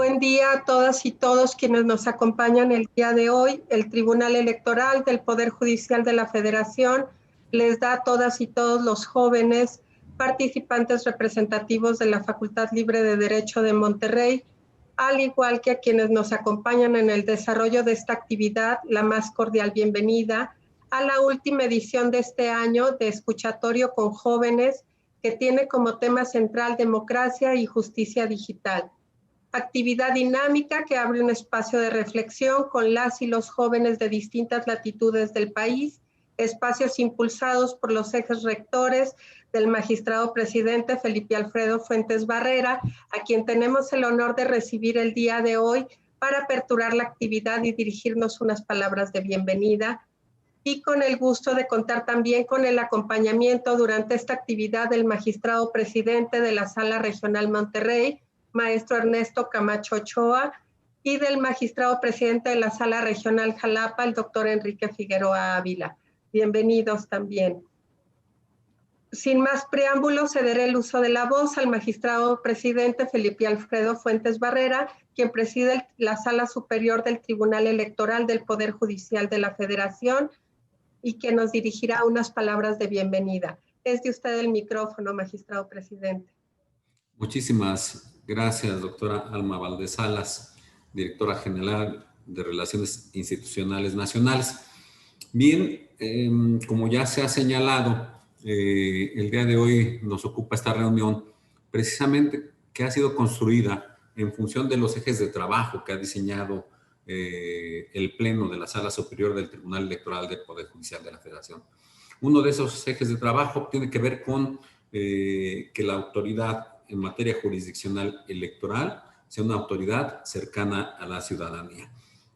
Buen día a todas y todos quienes nos acompañan el día de hoy. El Tribunal Electoral del Poder Judicial de la Federación les da a todas y todos los jóvenes participantes representativos de la Facultad Libre de Derecho de Monterrey, al igual que a quienes nos acompañan en el desarrollo de esta actividad, la más cordial bienvenida a la última edición de este año de Escuchatorio con Jóvenes, que tiene como tema central democracia y justicia digital. Actividad dinámica que abre un espacio de reflexión con las y los jóvenes de distintas latitudes del país, espacios impulsados por los ejes rectores del magistrado presidente Felipe Alfredo Fuentes Barrera, a quien tenemos el honor de recibir el día de hoy para aperturar la actividad y dirigirnos unas palabras de bienvenida, y con el gusto de contar también con el acompañamiento durante esta actividad del magistrado presidente de la Sala Regional Monterrey, maestro Ernesto Camacho Ochoa, y del magistrado presidente de la Sala Regional Jalapa, el doctor Enrique Figueroa Ávila. Bienvenidos también. Sin más preámbulos, cederé el uso de la voz al magistrado presidente Felipe Alfredo Fuentes Barrera, quien preside la Sala Superior del Tribunal Electoral del Poder Judicial de la Federación y que nos dirigirá unas palabras de bienvenida. Es de usted el micrófono, magistrado presidente. Muchísimas gracias, doctora Alma Valdez Salas, directora general de Relaciones Institucionales Nacionales. Bien, como ya se ha señalado, el día de hoy nos ocupa esta reunión precisamente que ha sido construida en función de los ejes de trabajo que ha diseñado el Pleno de la Sala Superior del Tribunal Electoral del Poder Judicial de la Federación. Uno de esos ejes de trabajo tiene que ver con que la autoridad en materia jurisdiccional electoral sea una autoridad cercana a la ciudadanía.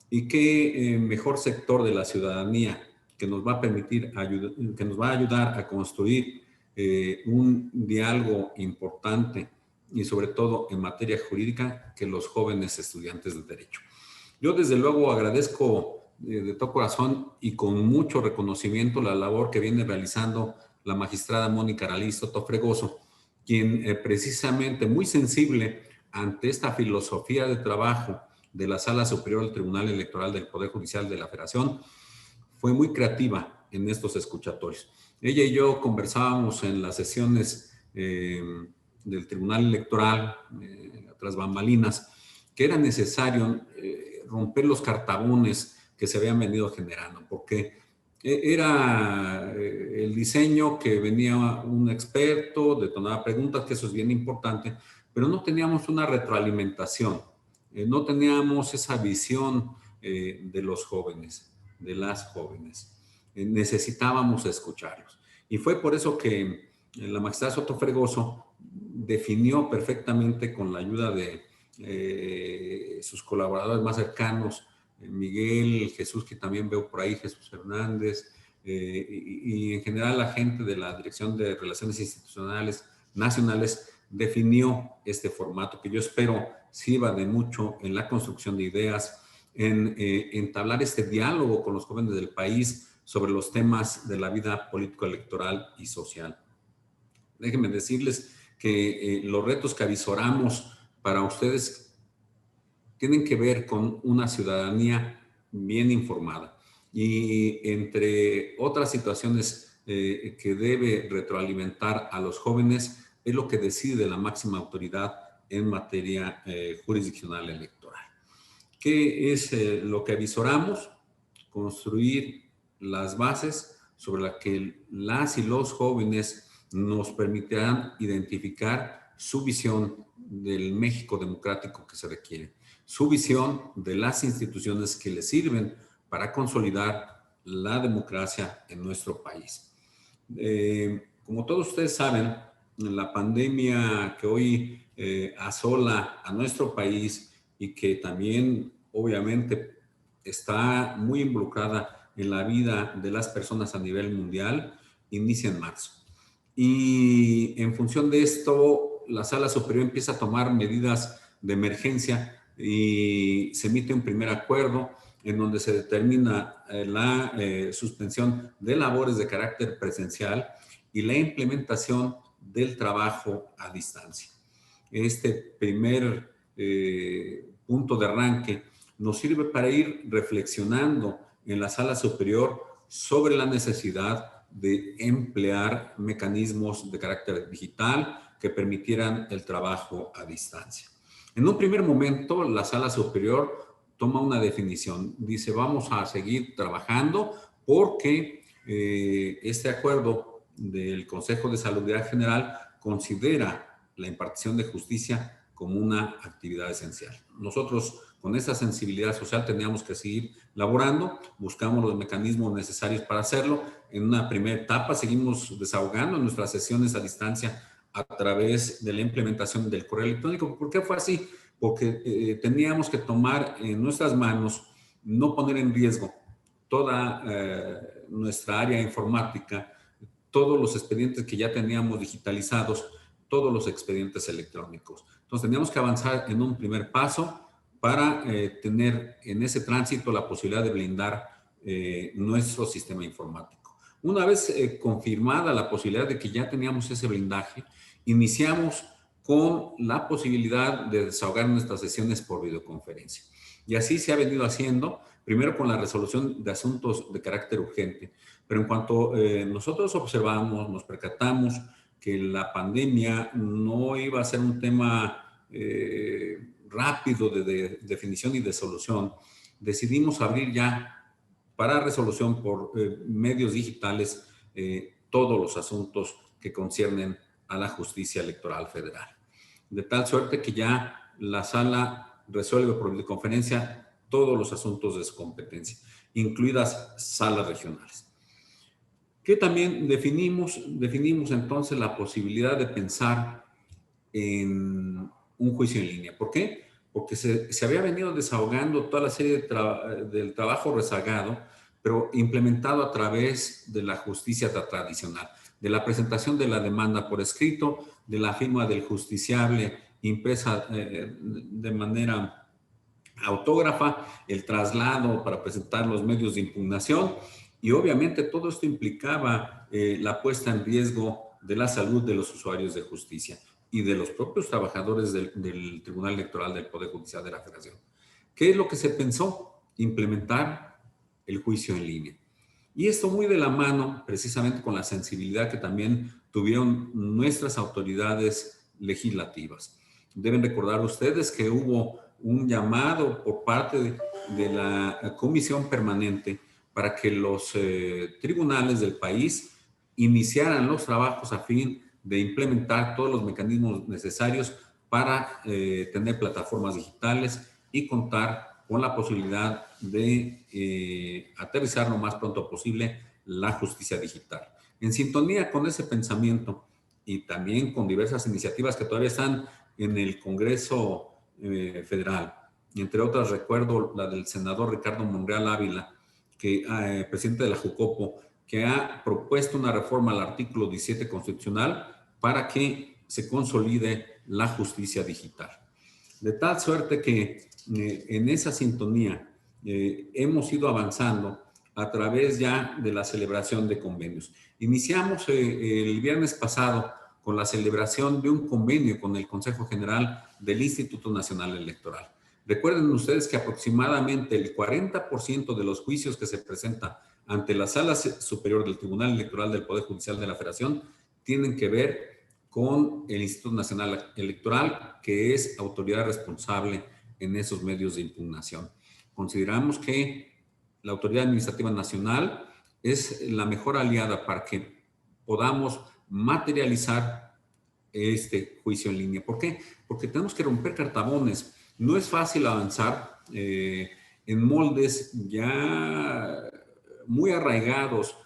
Y qué mejor sector de la ciudadanía que nos va a permitir, que nos va a ayudar a construir un diálogo importante y sobre todo en materia jurídica que los jóvenes estudiantes de Derecho. Yo desde luego agradezco de todo corazón y con mucho reconocimiento la labor que viene realizando la magistrada Mónica Araliz Fregoso, quien precisamente muy sensible ante esta filosofía de trabajo de la Sala Superior del Tribunal Electoral del Poder Judicial de la Federación, fue muy creativa en estos escuchatorios. Ella y yo conversábamos en las sesiones del Tribunal Electoral, tras bambalinas, que era necesario romper los cartabones que se habían venido generando, porque era el diseño que venía un experto, detonaba preguntas, que eso es bien importante, pero no teníamos una retroalimentación, no teníamos esa visión de los jóvenes, de las jóvenes. Necesitábamos escucharlos. Y fue por eso que la magistrada Soto Fregoso definió perfectamente, con la ayuda de sus colaboradores más cercanos, Miguel, Jesús, que también veo por ahí, Jesús Hernández, y en general la gente de la Dirección de Relaciones Institucionales Nacionales, definió este formato que yo espero sirva de mucho en la construcción de ideas, en entablar este diálogo con los jóvenes del país sobre los temas de la vida político-electoral y social. Déjenme decirles que los retos que avisoramos para ustedes tienen que ver con una ciudadanía bien informada y entre otras situaciones que debe retroalimentar a los jóvenes es lo que decide la máxima autoridad en materia jurisdiccional electoral. ¿Qué es lo que avisoramos? Construir las bases sobre las que las y los jóvenes nos permitirán identificar su visión del México democrático que se requiere, su visión de las instituciones que le sirven para consolidar la democracia en nuestro país. Como todos ustedes saben, la pandemia que hoy asola a nuestro país y que también obviamente está muy involucrada en la vida de las personas a nivel mundial, inicia en marzo. Y en función de esto, la Sala Superior empieza a tomar medidas de emergencia y se emite un primer acuerdo en donde se determina la suspensión de labores de carácter presencial y la implementación del trabajo a distancia. Este primer punto de arranque, nos sirve para ir reflexionando en la sala superior sobre la necesidad de emplear mecanismos de carácter digital que permitieran el trabajo a distancia. En un primer momento, la sala superior toma una definición. Dice, vamos a seguir trabajando porque este acuerdo del Consejo de Salubridad General considera la impartición de justicia como una actividad esencial. Nosotros, con esa sensibilidad social, teníamos que seguir laborando, buscamos los mecanismos necesarios para hacerlo. En una primera etapa seguimos desahogando nuestras sesiones a distancia a través de la implementación del correo electrónico. ¿Por qué fue así? Porque teníamos que tomar en nuestras manos, no poner en riesgo toda nuestra área informática, todos los expedientes que ya teníamos digitalizados, todos los expedientes electrónicos. Entonces teníamos que avanzar en un primer paso para tener en ese tránsito la posibilidad de blindar nuestro sistema informático. Una vez confirmada la posibilidad de que ya teníamos ese blindaje, iniciamos con la posibilidad de desahogar nuestras sesiones por videoconferencia. Y así se ha venido haciendo, primero con la resolución de asuntos de carácter urgente, pero en cuanto nosotros observamos, nos percatamos que la pandemia no iba a ser un tema rápido de definición y de solución, decidimos abrir ya para resolución por medios digitales todos los asuntos que conciernen a la justicia electoral federal. De tal suerte que ya la sala resuelve por videoconferencia todos los asuntos de su competencia, incluidas salas regionales. Que también definimos entonces la posibilidad de pensar en un juicio en línea. ¿Por qué? Porque se había venido desahogando toda la serie del trabajo rezagado, pero implementado a través de la justicia tradicional, de la presentación de la demanda por escrito, de la firma del justiciable impresa de manera autógrafa, el traslado para presentar los medios de impugnación, y obviamente todo esto implicaba la puesta en riesgo de la salud de los usuarios de justicia y de los propios trabajadores del Tribunal Electoral del Poder Judicial de la Federación. ¿Qué es lo que se pensó? Implementar el juicio en línea. Y esto muy de la mano, precisamente con la sensibilidad que también tuvieron nuestras autoridades legislativas. Deben recordar ustedes que hubo un llamado por parte de la Comisión Permanente para que los tribunales del país iniciaran los trabajos a fin de implementar todos los mecanismos necesarios para tener plataformas digitales y contar con la posibilidad de aterrizar lo más pronto posible la justicia digital. En sintonía con ese pensamiento y también con diversas iniciativas que todavía están en el Congreso Federal, y entre otras recuerdo la del senador Ricardo Monreal Ávila, que, presidente de la Jucopo, que ha propuesto una reforma al artículo 17 constitucional para que se consolide la justicia digital. De tal suerte que en esa sintonía hemos ido avanzando a través ya de la celebración de convenios. Iniciamos el viernes pasado con la celebración de un convenio con el Consejo General del Instituto Nacional Electoral. Recuerden ustedes que aproximadamente el 40% de los juicios que se presentan ante la Sala Superior del Tribunal Electoral del Poder Judicial de la Federación tienen que ver con el Instituto Nacional Electoral, que es autoridad responsable en esos medios de impugnación. Consideramos que la Autoridad Administrativa Nacional es la mejor aliada para que podamos materializar este juicio en línea. ¿Por qué? Porque tenemos que romper cartabones. No es fácil avanzar en moldes ya muy arraigados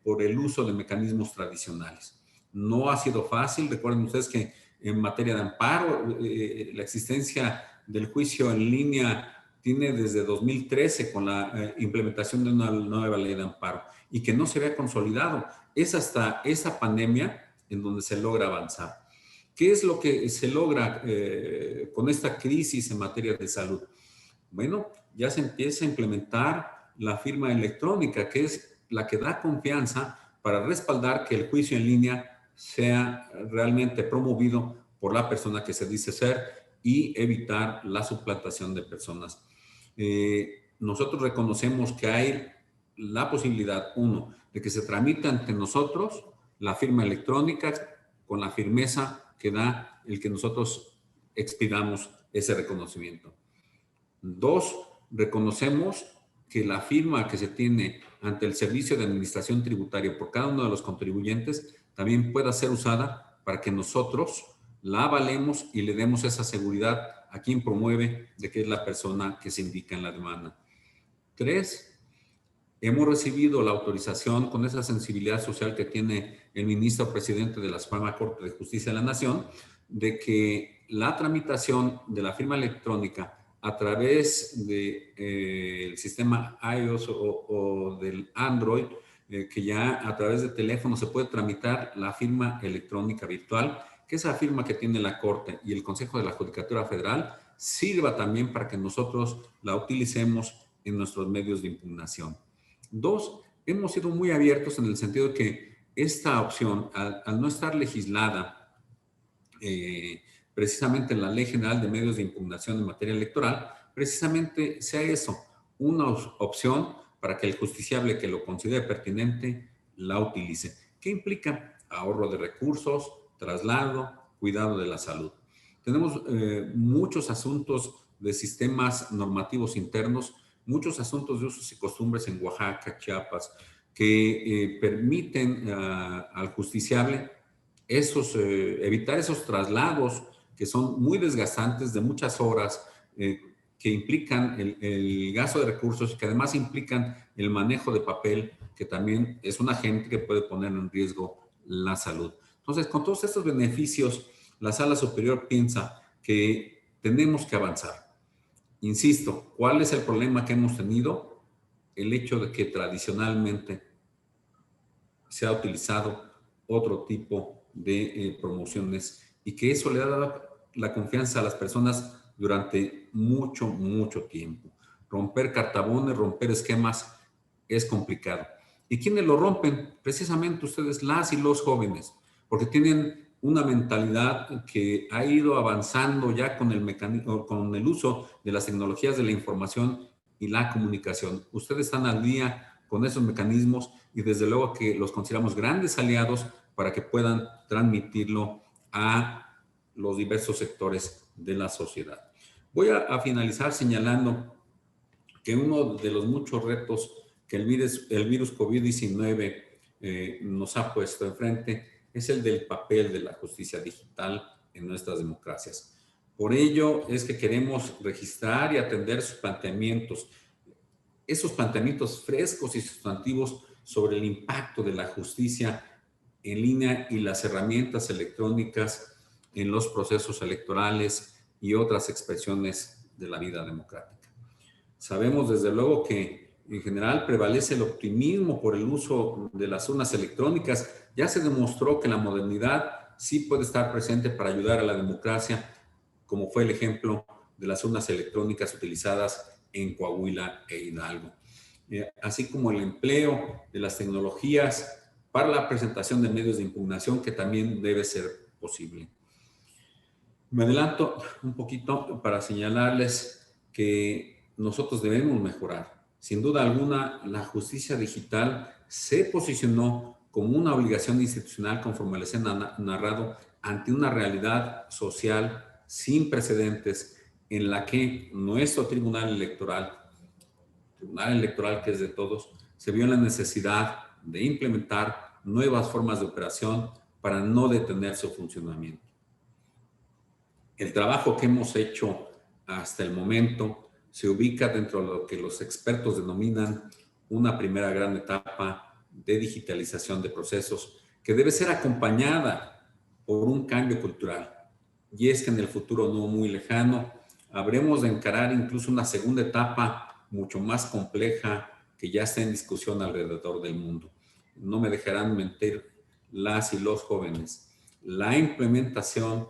por el uso de mecanismos tradicionales. No ha sido fácil. Recuerden ustedes que en materia de amparo, la existencia del juicio en línea tiene desde 2013 con la implementación de una nueva ley de amparo y que no se había consolidado. Es hasta esa pandemia en donde se logra avanzar. ¿Qué es lo que se logra con esta crisis en materia de salud? Bueno, ya se empieza a implementar la firma electrónica, que es la que da confianza para respaldar que el juicio en línea sea realmente promovido por la persona que se dice ser y evitar la suplantación de personas. Nosotros reconocemos que hay la posibilidad, uno, de que se tramite ante nosotros la firma electrónica con la firmeza que da el que nosotros expidamos ese reconocimiento. Dos, reconocemos que la firma que se tiene ante el Servicio de Administración Tributaria por cada uno de los contribuyentes también pueda ser usada para que nosotros la avalemos y le demos esa seguridad a quien promueve de que es la persona que se indica en la demanda. Tres, hemos recibido la autorización con esa sensibilidad social que tiene el ministro presidente de la Suprema Corte de Justicia de la Nación, de que la tramitación de la firma electrónica a través del sistema iOS o del Android, que ya a través de teléfono se puede tramitar la firma electrónica virtual, que esa firma que tiene la Corte y el Consejo de la Judicatura Federal sirva también para que nosotros la utilicemos en nuestros medios de impugnación. Dos, hemos sido muy abiertos en el sentido de que esta opción, al no estar legislada precisamente en la Ley General de Medios de Impugnación en materia electoral, precisamente sea eso, una opción para que el justiciable que lo considere pertinente la utilice. ¿Qué implica? Ahorro de recursos, traslado, cuidado de la salud. Tenemos muchos asuntos de sistemas normativos internos, muchos asuntos de usos y costumbres en Oaxaca, Chiapas, que permiten al justiciable evitar esos traslados que son muy desgastantes de muchas horas, que implican el gasto de recursos y que además implican el manejo de papel, que también es un agente que puede poner en riesgo la salud. Entonces, con todos estos beneficios, la Sala Superior piensa que tenemos que avanzar. Insisto, ¿cuál es el problema que hemos tenido? El hecho de que tradicionalmente se ha utilizado otro tipo de promociones y que eso le ha dado la confianza a las personas durante mucho, mucho tiempo. Romper cartabones, romper esquemas es complicado. ¿Y quiénes lo rompen? Precisamente ustedes, las y los jóvenes, porque tienen una mentalidad que ha ido avanzando ya con el uso de las tecnologías de la información y la comunicación. Ustedes están al día con esos mecanismos y desde luego que los consideramos grandes aliados para que puedan transmitirlo a los diversos sectores de la sociedad. Voy a finalizar señalando que uno de los muchos retos que el virus COVID-19 nos ha puesto enfrente es el del papel de la justicia digital en nuestras democracias. Por ello es que queremos registrar y atender sus planteamientos, esos planteamientos frescos y sustantivos sobre el impacto de la justicia en línea y las herramientas electrónicas en los procesos electorales y otras expresiones de la vida democrática. Sabemos desde luego que en general prevalece el optimismo por el uso de las urnas electrónicas. Ya se demostró que la modernidad sí puede estar presente para ayudar a la democracia, como fue el ejemplo de las urnas electrónicas utilizadas en Coahuila e Hidalgo. Así como el empleo de las tecnologías para la presentación de medios de impugnación, que también debe ser posible. Me adelanto un poquito para señalarles que nosotros debemos mejorar. Sin duda alguna, la justicia digital se posicionó como una obligación institucional, conforme les he narrado, ante una realidad social sin precedentes en la que nuestro Tribunal Electoral que es de todos, se vio en la necesidad de implementar nuevas formas de operación para no detener su funcionamiento. El trabajo que hemos hecho hasta el momento se ubica dentro de lo que los expertos denominan una primera gran etapa de digitalización de procesos que debe ser acompañada por un cambio cultural. Y es que en el futuro no muy lejano habremos de encarar incluso una segunda etapa mucho más compleja que ya está en discusión alrededor del mundo. No me dejarán mentir las y los jóvenes. La implementación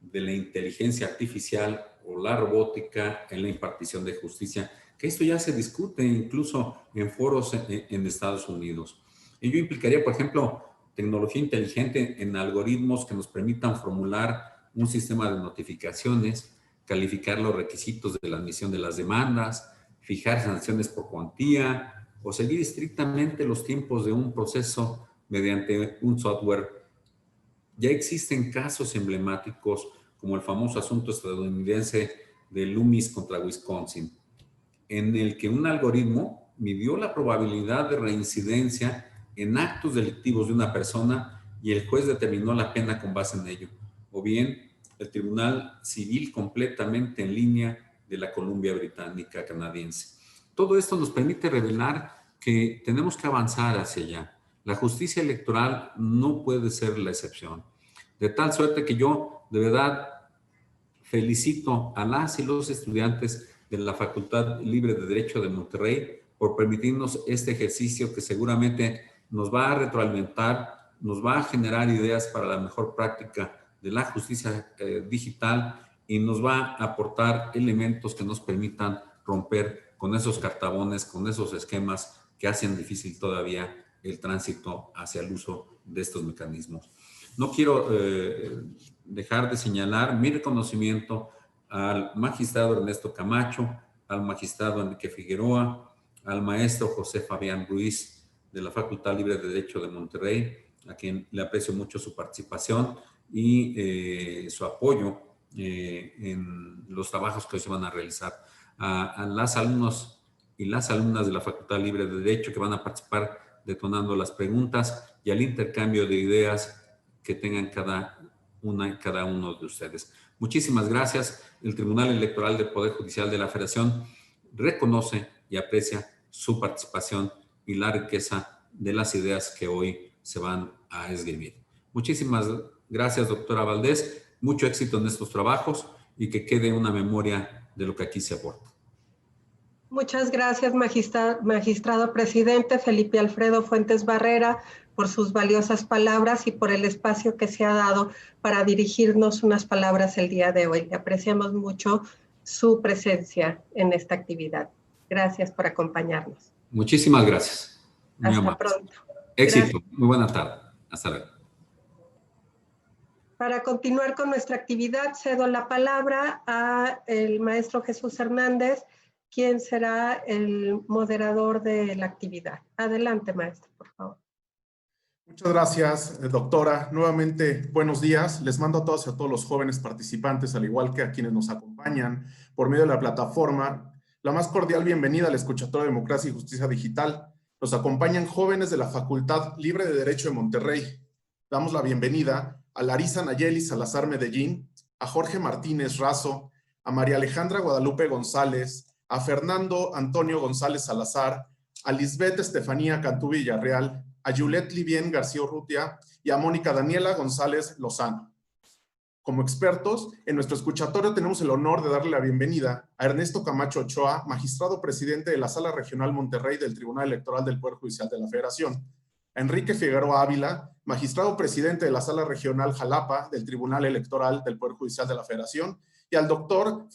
de la inteligencia artificial o la robótica en la impartición de justicia, que esto ya se discute incluso en foros en Estados Unidos. Ello implicaría, por ejemplo, tecnología inteligente en algoritmos que nos permitan formular un sistema de notificaciones, calificar los requisitos de la admisión de las demandas, fijar sanciones por cuantía o seguir estrictamente los tiempos de un proceso mediante un software. Ya existen casos emblemáticos como el famoso asunto estadounidense de Loomis contra Wisconsin, en el que un algoritmo midió la probabilidad de reincidencia en actos delictivos de una persona y el juez determinó la pena con base en ello. O bien, el Tribunal Civil completamente en línea de la Columbia Británica canadiense. Todo esto nos permite revelar que tenemos que avanzar hacia allá. La justicia electoral no puede ser la excepción. De tal suerte que yo, de verdad, felicito a las y los estudiantes de la Facultad Libre de Derecho de Monterrey por permitirnos este ejercicio que seguramente nos va a retroalimentar, nos va a generar ideas para la mejor práctica de la justicia digital y nos va a aportar elementos que nos permitan romper con esos cartabones, con esos esquemas que hacen difícil todavía el tránsito hacia el uso de estos mecanismos. No quiero dejar de señalar mi reconocimiento al magistrado Ernesto Camacho, al magistrado Enrique Figueroa, al maestro José Fabián Ruiz de la Facultad Libre de Derecho de Monterrey, a quien le aprecio mucho su participación y su apoyo en los trabajos que hoy se van a realizar. A las alumnos y las alumnas de la Facultad Libre de Derecho que van a participar detonando las preguntas y al intercambio de ideas que tengan cada uno de ustedes. Muchísimas gracias. El Tribunal Electoral del Poder Judicial de la Federación reconoce y aprecia su participación y la riqueza de las ideas que hoy se van a esgrimir. Muchísimas gracias, doctora Valdés. Mucho éxito en estos trabajos y que quede una memoria de lo que aquí se aporta. Muchas gracias, magistrado presidente Felipe Alfredo Fuentes Barrera, por sus valiosas palabras y por el espacio que se ha dado para dirigirnos unas palabras el día de hoy. Apreciamos mucho su presencia en esta actividad. Gracias por acompañarnos. Muchísimas gracias. Muy Hasta amables. Pronto. Éxito. Gracias. Muy buena tarde. Hasta luego. Para continuar con nuestra actividad, cedo la palabra al maestro Jesús Hernández, quien será el moderador de la actividad. Adelante, maestro, por favor. Muchas gracias, doctora. Nuevamente, buenos días. Les mando a todos y a todos los jóvenes participantes, al igual que a quienes nos acompañan por medio de la plataforma, la más cordial bienvenida al Escuchatorio de Democracia y Justicia Digital. Nos acompañan jóvenes de la Facultad Libre de Derecho de Monterrey. Damos la bienvenida a Larisa Nayeli Salazar Medellín, a Jorge Martínez Razo, a María Alejandra Guadalupe González, a Fernando Antonio González Salazar, a Lisbeth Estefanía Cantú Villarreal, a Juliet Livien García Urrutia y a Mónica Daniela González Lozano. Como expertos, en nuestro escuchatorio tenemos el honor de darle la bienvenida a Ernesto Camacho Ochoa, magistrado presidente de la Sala Regional Monterrey del Tribunal Electoral del Poder Judicial de la Federación, a Enrique Figueroa Ávila, magistrado presidente de la Sala Regional Jalapa del Tribunal Electoral del Poder Judicial de la Federación, y al doctor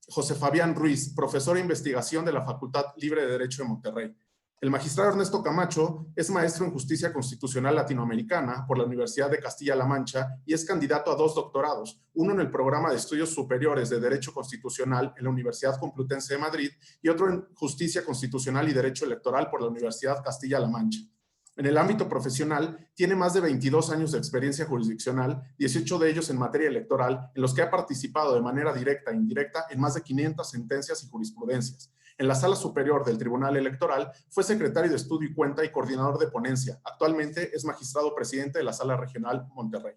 José Fabián Ruiz, profesor de investigación de la Facultad Libre de Derecho de Monterrey. El magistrado Ernesto Camacho es maestro en Justicia Constitucional Latinoamericana por la Universidad de Castilla-La Mancha y es candidato a 2 doctorados, uno en el programa de estudios superiores de Derecho Constitucional en la Universidad Complutense de Madrid y otro en Justicia Constitucional y Derecho Electoral por la Universidad Castilla-La Mancha. En el ámbito profesional, tiene más de 22 años de experiencia jurisdiccional, 18 de ellos en materia electoral, en los que ha participado de manera directa e indirecta en más de 500 sentencias y jurisprudencias. En la Sala Superior del Tribunal Electoral fue secretario de Estudio y Cuenta y coordinador de ponencia. Actualmente es magistrado presidente de la Sala Regional Monterrey.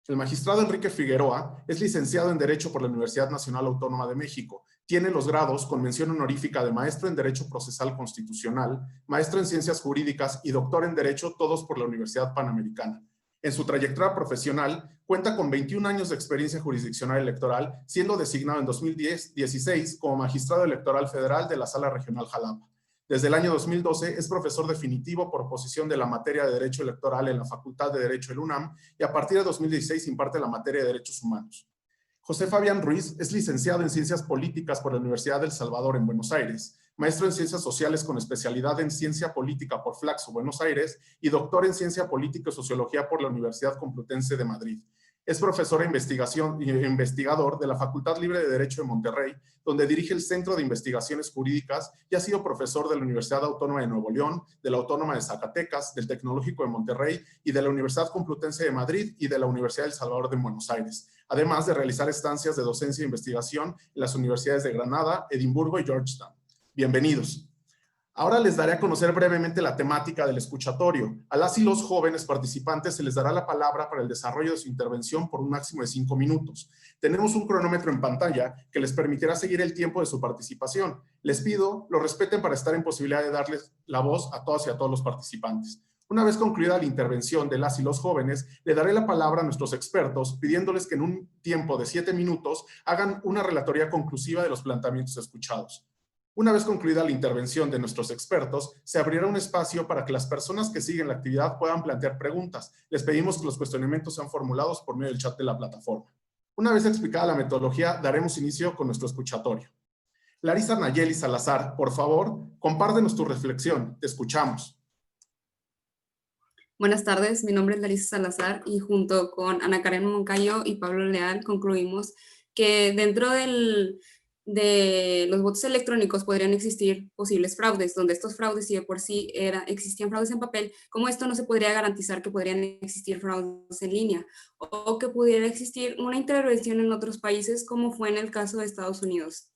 El magistrado Enrique Figueroa es licenciado en Derecho por la Universidad Nacional Autónoma de México. Tiene los grados con mención honorífica de maestro en Derecho Procesal Constitucional, maestro en Ciencias Jurídicas y doctor en Derecho, todos por la Universidad Panamericana. En su trayectoria profesional, cuenta con 21 años de experiencia jurisdiccional electoral, siendo designado en 2016 como magistrado electoral federal de la Sala Regional Jalapa. Desde el año 2012 es profesor definitivo por oposición de la materia de Derecho Electoral en la Facultad de Derecho del UNAM y a partir de 2016 imparte la materia de Derechos Humanos. José Fabián Ruiz es licenciado en Ciencias Políticas por la Universidad del Salvador en Buenos Aires, maestro en Ciencias Sociales con especialidad en Ciencia Política por Flaxo, Buenos Aires, y doctor en Ciencia Política y Sociología por la Universidad Complutense de Madrid. Es profesor e investigador de la Facultad Libre de Derecho de Monterrey, donde dirige el Centro de Investigaciones Jurídicas y ha sido profesor de la Universidad Autónoma de Nuevo León, de la Autónoma de Zacatecas, del Tecnológico de Monterrey y de la Universidad Complutense de Madrid y de la Universidad del Salvador de Buenos Aires, además de realizar estancias de docencia e investigación en las universidades de Granada, Edimburgo y Georgetown. Bienvenidos. Ahora les daré a conocer brevemente la temática del escuchatorio. A las y los jóvenes participantes se les dará la palabra para el desarrollo de su intervención por un máximo de 5 minutos. Tenemos un cronómetro en pantalla que les permitirá seguir el tiempo de su participación. Les pido lo respeten para estar en posibilidad de darles la voz a todas y a todos los participantes. Una vez concluida la intervención de las y los jóvenes, le daré la palabra a nuestros expertos pidiéndoles que en un tiempo de 7 minutos hagan una relatoría conclusiva de los planteamientos escuchados. Una vez concluida la intervención de nuestros expertos, se abrirá un espacio para que las personas que siguen la actividad puedan plantear preguntas. Les pedimos que los cuestionamientos sean formulados por medio del chat de la plataforma. Una vez explicada la metodología, daremos inicio con nuestro escuchatorio. Larisa Nayeli Salazar, por favor, compártenos tu reflexión. Te escuchamos. Buenas tardes, mi nombre es Larisa Salazar y junto con Ana Karen Moncayo y Pablo Leal concluimos que dentro de los votos electrónicos podrían existir posibles fraudes, donde estos fraudes, si de por sí existían fraudes en papel, como esto no se podría garantizar que podrían existir fraudes en línea, o que pudiera existir una intervención en otros países, como fue en el caso de Estados Unidos.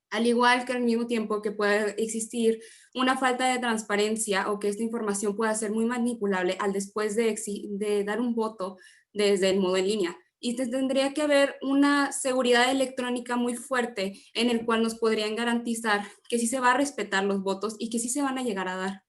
Al igual que al mismo tiempo que pueda existir una falta de transparencia o que esta información pueda ser muy manipulable al después de dar un voto desde el modo en línea. Y tendría que haber una seguridad electrónica muy fuerte en el cual nos podrían garantizar que sí se va a respetar los votos y que sí se van a llegar a dar.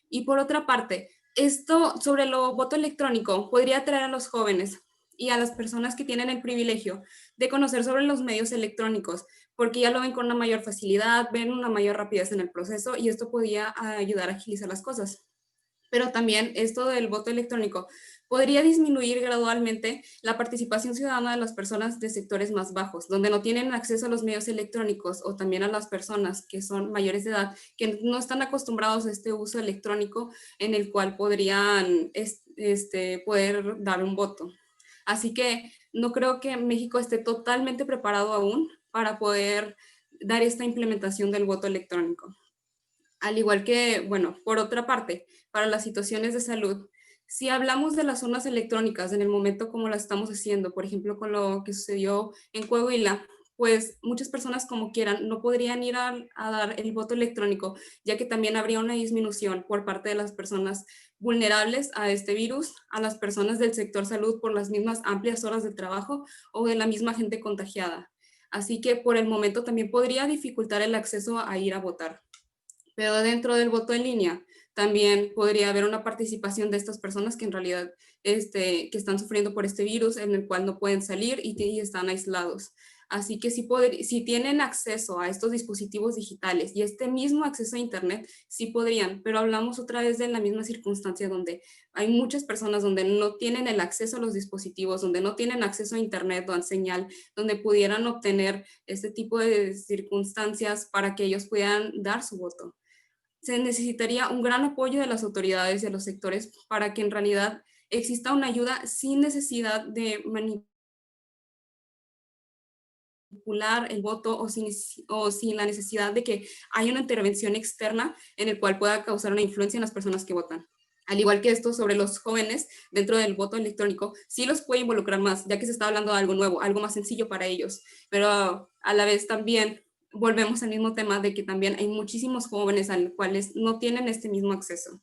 Y por otra parte, esto sobre el voto electrónico podría atraer a los jóvenes y a las personas que tienen el privilegio de conocer sobre los medios electrónicos, porque ya lo ven con una mayor facilidad, ven una mayor rapidez en el proceso y esto podría ayudar a agilizar las cosas. Pero también esto del voto electrónico podría disminuir gradualmente la participación ciudadana de las personas de sectores más bajos, donde no tienen acceso a los medios electrónicos, o también a las personas que son mayores de edad, que no están acostumbrados a este uso electrónico en el cual podrían poder dar un voto. Así que no creo que México esté totalmente preparado aún para poder dar esta implementación del voto electrónico. Al igual que, bueno, por otra parte, para las situaciones de salud, si hablamos de las urnas electrónicas en el momento como las estamos haciendo, por ejemplo, con lo que sucedió en Coahuila, pues muchas personas como quieran no podrían ir a dar el voto electrónico, ya que también habría una disminución por parte de las personas vulnerables a este virus, a las personas del sector salud por las mismas amplias horas de trabajo o de la misma gente contagiada. Así que por el momento también podría dificultar el acceso a ir a votar. Pero dentro del voto en línea también podría haber una participación de estas personas que en realidad que están sufriendo por este virus, en el cual no pueden salir y están aislados. Así que si tienen acceso a estos dispositivos digitales y este mismo acceso a internet, sí podrían, pero hablamos otra vez de la misma circunstancia donde hay muchas personas donde no tienen el acceso a los dispositivos, donde no tienen acceso a internet o a señal, donde pudieran obtener este tipo de circunstancias para que ellos puedan dar su voto. Se necesitaría un gran apoyo de las autoridades y de los sectores para que en realidad exista una ayuda sin necesidad de manipular el voto o sin la necesidad de que haya una intervención externa en el cual pueda causar una influencia en las personas que votan. Al igual que esto sobre los jóvenes dentro del voto electrónico, sí los puede involucrar más, ya que se está hablando de algo nuevo, algo más sencillo para ellos, pero a la vez también volvemos al mismo tema de que también hay muchísimos jóvenes a los cuales no tienen este mismo acceso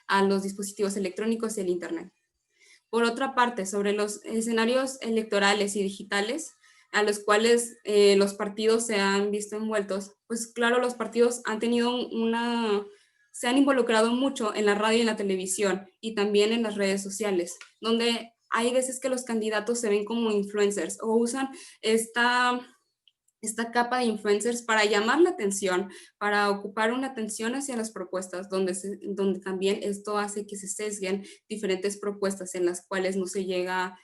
a los dispositivos electrónicos y el internet. Por otra parte, sobre los escenarios electorales y digitales a los cuales los partidos se han visto envueltos, pues claro, los partidos han tenido se han involucrado mucho en la radio y en la televisión y también en las redes sociales, donde hay veces que los candidatos se ven como influencers o usan esta capa de influencers para llamar la atención, para ocupar una atención hacia las propuestas, donde también esto hace que se sesguen diferentes propuestas en las cuales no se llega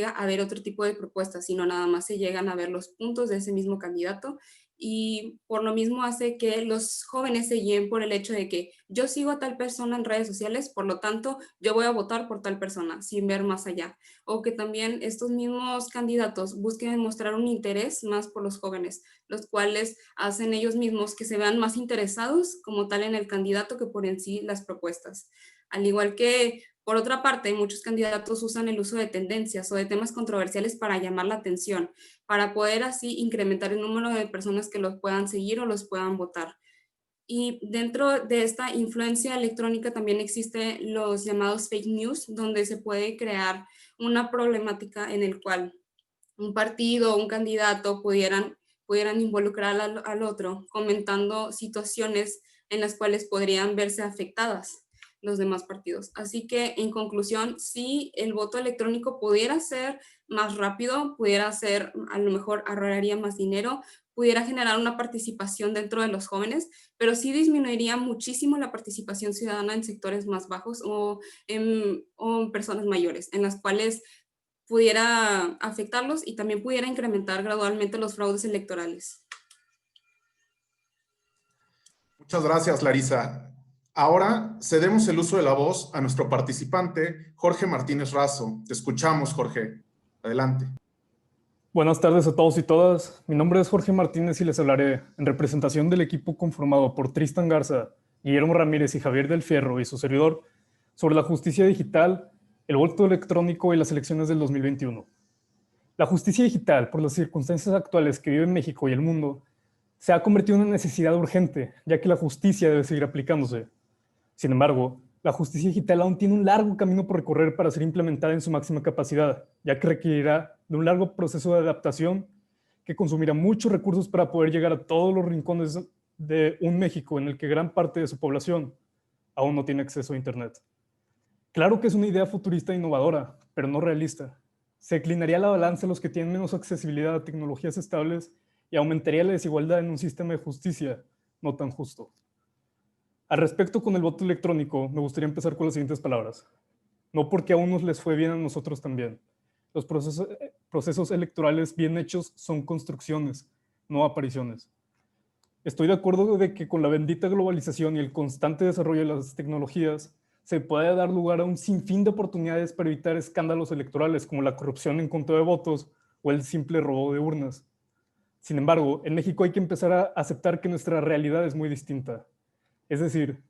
a ver otro tipo de propuestas, sino nada más se llegan a ver los puntos de ese mismo candidato y por lo mismo hace que los jóvenes se guíen por el hecho de que yo sigo a tal persona en redes sociales, por lo tanto yo voy a votar por tal persona, sin ver más allá. O que también estos mismos candidatos busquen mostrar un interés más por los jóvenes, los cuales hacen ellos mismos que se vean más interesados como tal en el candidato que por en sí las propuestas. Al igual que, por otra parte, muchos candidatos usan el uso de tendencias o de temas controversiales para llamar la atención, para poder así incrementar el número de personas que los puedan seguir o los puedan votar. Y dentro de esta influencia electrónica también existen los llamados fake news, donde se puede crear una problemática en el cual un partido o un candidato pudieran involucrar al otro, comentando situaciones en las cuales podrían verse afectadas los demás partidos. Así que, en conclusión, si el voto electrónico pudiera ser más rápido, pudiera ser, a lo mejor ahorraría más dinero, pudiera generar una participación dentro de los jóvenes, pero sí disminuiría muchísimo la participación ciudadana en sectores más bajos o en personas mayores, en las cuales pudiera afectarlos y también pudiera incrementar gradualmente los fraudes electorales. Muchas gracias, Larisa. Ahora cedemos el uso de la voz a nuestro participante, Jorge Martínez Razo. Te escuchamos, Jorge. Adelante. Buenas tardes a todos y todas. Mi nombre es Jorge Martínez y les hablaré en representación del equipo conformado por Tristan Garza, Guillermo Ramírez y Javier del Fierro y su servidor sobre la justicia digital, el voto electrónico y las elecciones del 2021. La justicia digital, por las circunstancias actuales que vive México y el mundo, se ha convertido en una necesidad urgente, ya que la justicia debe seguir aplicándose. Sin embargo, la justicia digital aún tiene un largo camino por recorrer para ser implementada en su máxima capacidad, ya que requerirá de un largo proceso de adaptación que consumirá muchos recursos para poder llegar a todos los rincones de un México en el que gran parte de su población aún no tiene acceso a Internet. Claro que es una idea futurista e innovadora, pero no realista. Se inclinaría la balanza a los que tienen menos accesibilidad a tecnologías estables y aumentaría la desigualdad en un sistema de justicia no tan justo. Al respecto con el voto electrónico, me gustaría empezar con las siguientes palabras. No porque a unos les fue bien, a nosotros también. Los procesos electorales bien hechos son construcciones, no apariciones. Estoy de acuerdo de que con la bendita globalización y el constante desarrollo de las tecnologías, se puede dar lugar a un sinfín de oportunidades para evitar escándalos electorales como la corrupción en conteo de votos o el simple robo de urnas. Sin embargo, en México hay que empezar a aceptar que nuestra realidad es muy distinta. Es decir,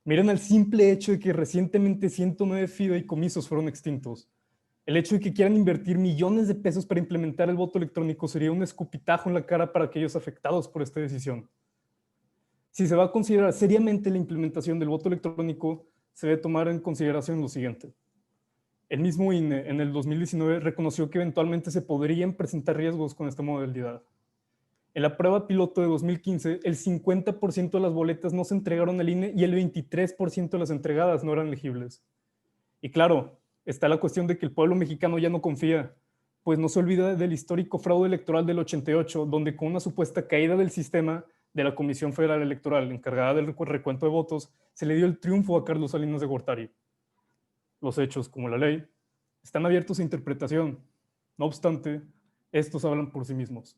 miren el simple hecho de que recientemente 109 fideicomisos fueron extintos. El hecho de que quieran invertir millones de pesos para implementar el voto electrónico sería un escupitajo en la cara para aquellos afectados por esta decisión. Si se va a considerar seriamente la implementación del voto electrónico, se debe tomar en consideración lo siguiente. El mismo INE en el 2019 reconoció que eventualmente se podrían presentar riesgos con esta modalidad. En la prueba piloto de 2015, el 50% de las boletas no se entregaron al INE y el 23% de las entregadas no eran legibles. Y claro, está la cuestión de que el pueblo mexicano ya no confía, pues no se olvida del histórico fraude electoral del 88, donde con una supuesta caída del sistema de la Comisión Federal Electoral encargada del recuento de votos, se le dio el triunfo a Carlos Salinas de Gortari. Los hechos, como la ley, están abiertos a interpretación. No obstante, estos hablan por sí mismos.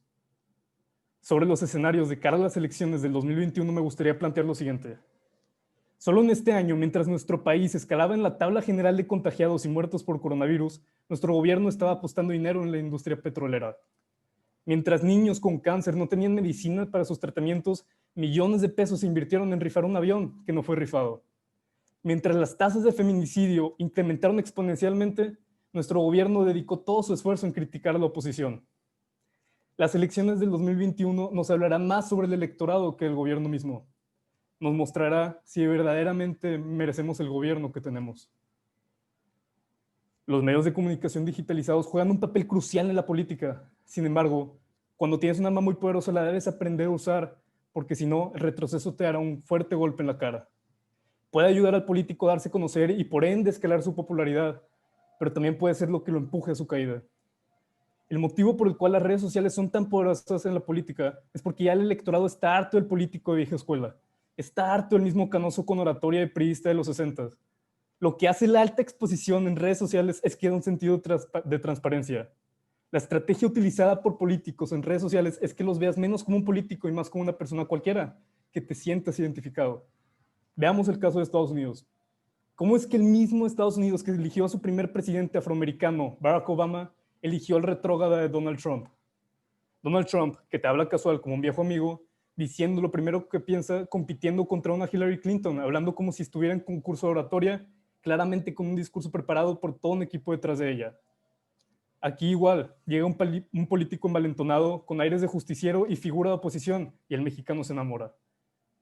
Sobre los escenarios de cara a las elecciones del 2021 me gustaría plantear lo siguiente. Solo en este año, mientras nuestro país escalaba en la tabla general de contagiados y muertos por coronavirus, nuestro gobierno estaba apostando dinero en la industria petrolera. Mientras niños con cáncer no tenían medicina para sus tratamientos, millones de pesos se invirtieron en rifar un avión que no fue rifado. Mientras las tasas de feminicidio incrementaron exponencialmente, nuestro gobierno dedicó todo su esfuerzo en criticar a la oposición. Las elecciones del 2021 nos hablarán más sobre el electorado que el gobierno mismo. Nos mostrará si verdaderamente merecemos el gobierno que tenemos. Los medios de comunicación digitalizados juegan un papel crucial en la política. Sin embargo, cuando tienes un arma muy poderosa la debes aprender a usar, porque si no, el retroceso te dará un fuerte golpe en la cara. Puede ayudar al político a darse a conocer y por ende escalar su popularidad, pero también puede ser lo que lo empuje a su caída. El motivo por el cual las redes sociales son tan poderosas en la política es porque ya el electorado está harto del político de vieja escuela. Está harto del mismo canoso con oratoria de priista de los 60s. Lo que hace la alta exposición en redes sociales es que da un sentido de transparencia. La estrategia utilizada por políticos en redes sociales es que los veas menos como un político y más como una persona cualquiera, que te sientas identificado. Veamos el caso de Estados Unidos. ¿Cómo es que el mismo Estados Unidos que eligió a su primer presidente afroamericano, Barack Obama, eligió al retrógrada de Donald Trump? Donald Trump, que te habla casual como un viejo amigo, diciendo lo primero que piensa, compitiendo contra una Hillary Clinton, hablando como si estuviera en concurso de oratoria, claramente con un discurso preparado por todo un equipo detrás de ella. Aquí igual, llega un político envalentonado, con aires de justiciero y figura de oposición, y el mexicano se enamora.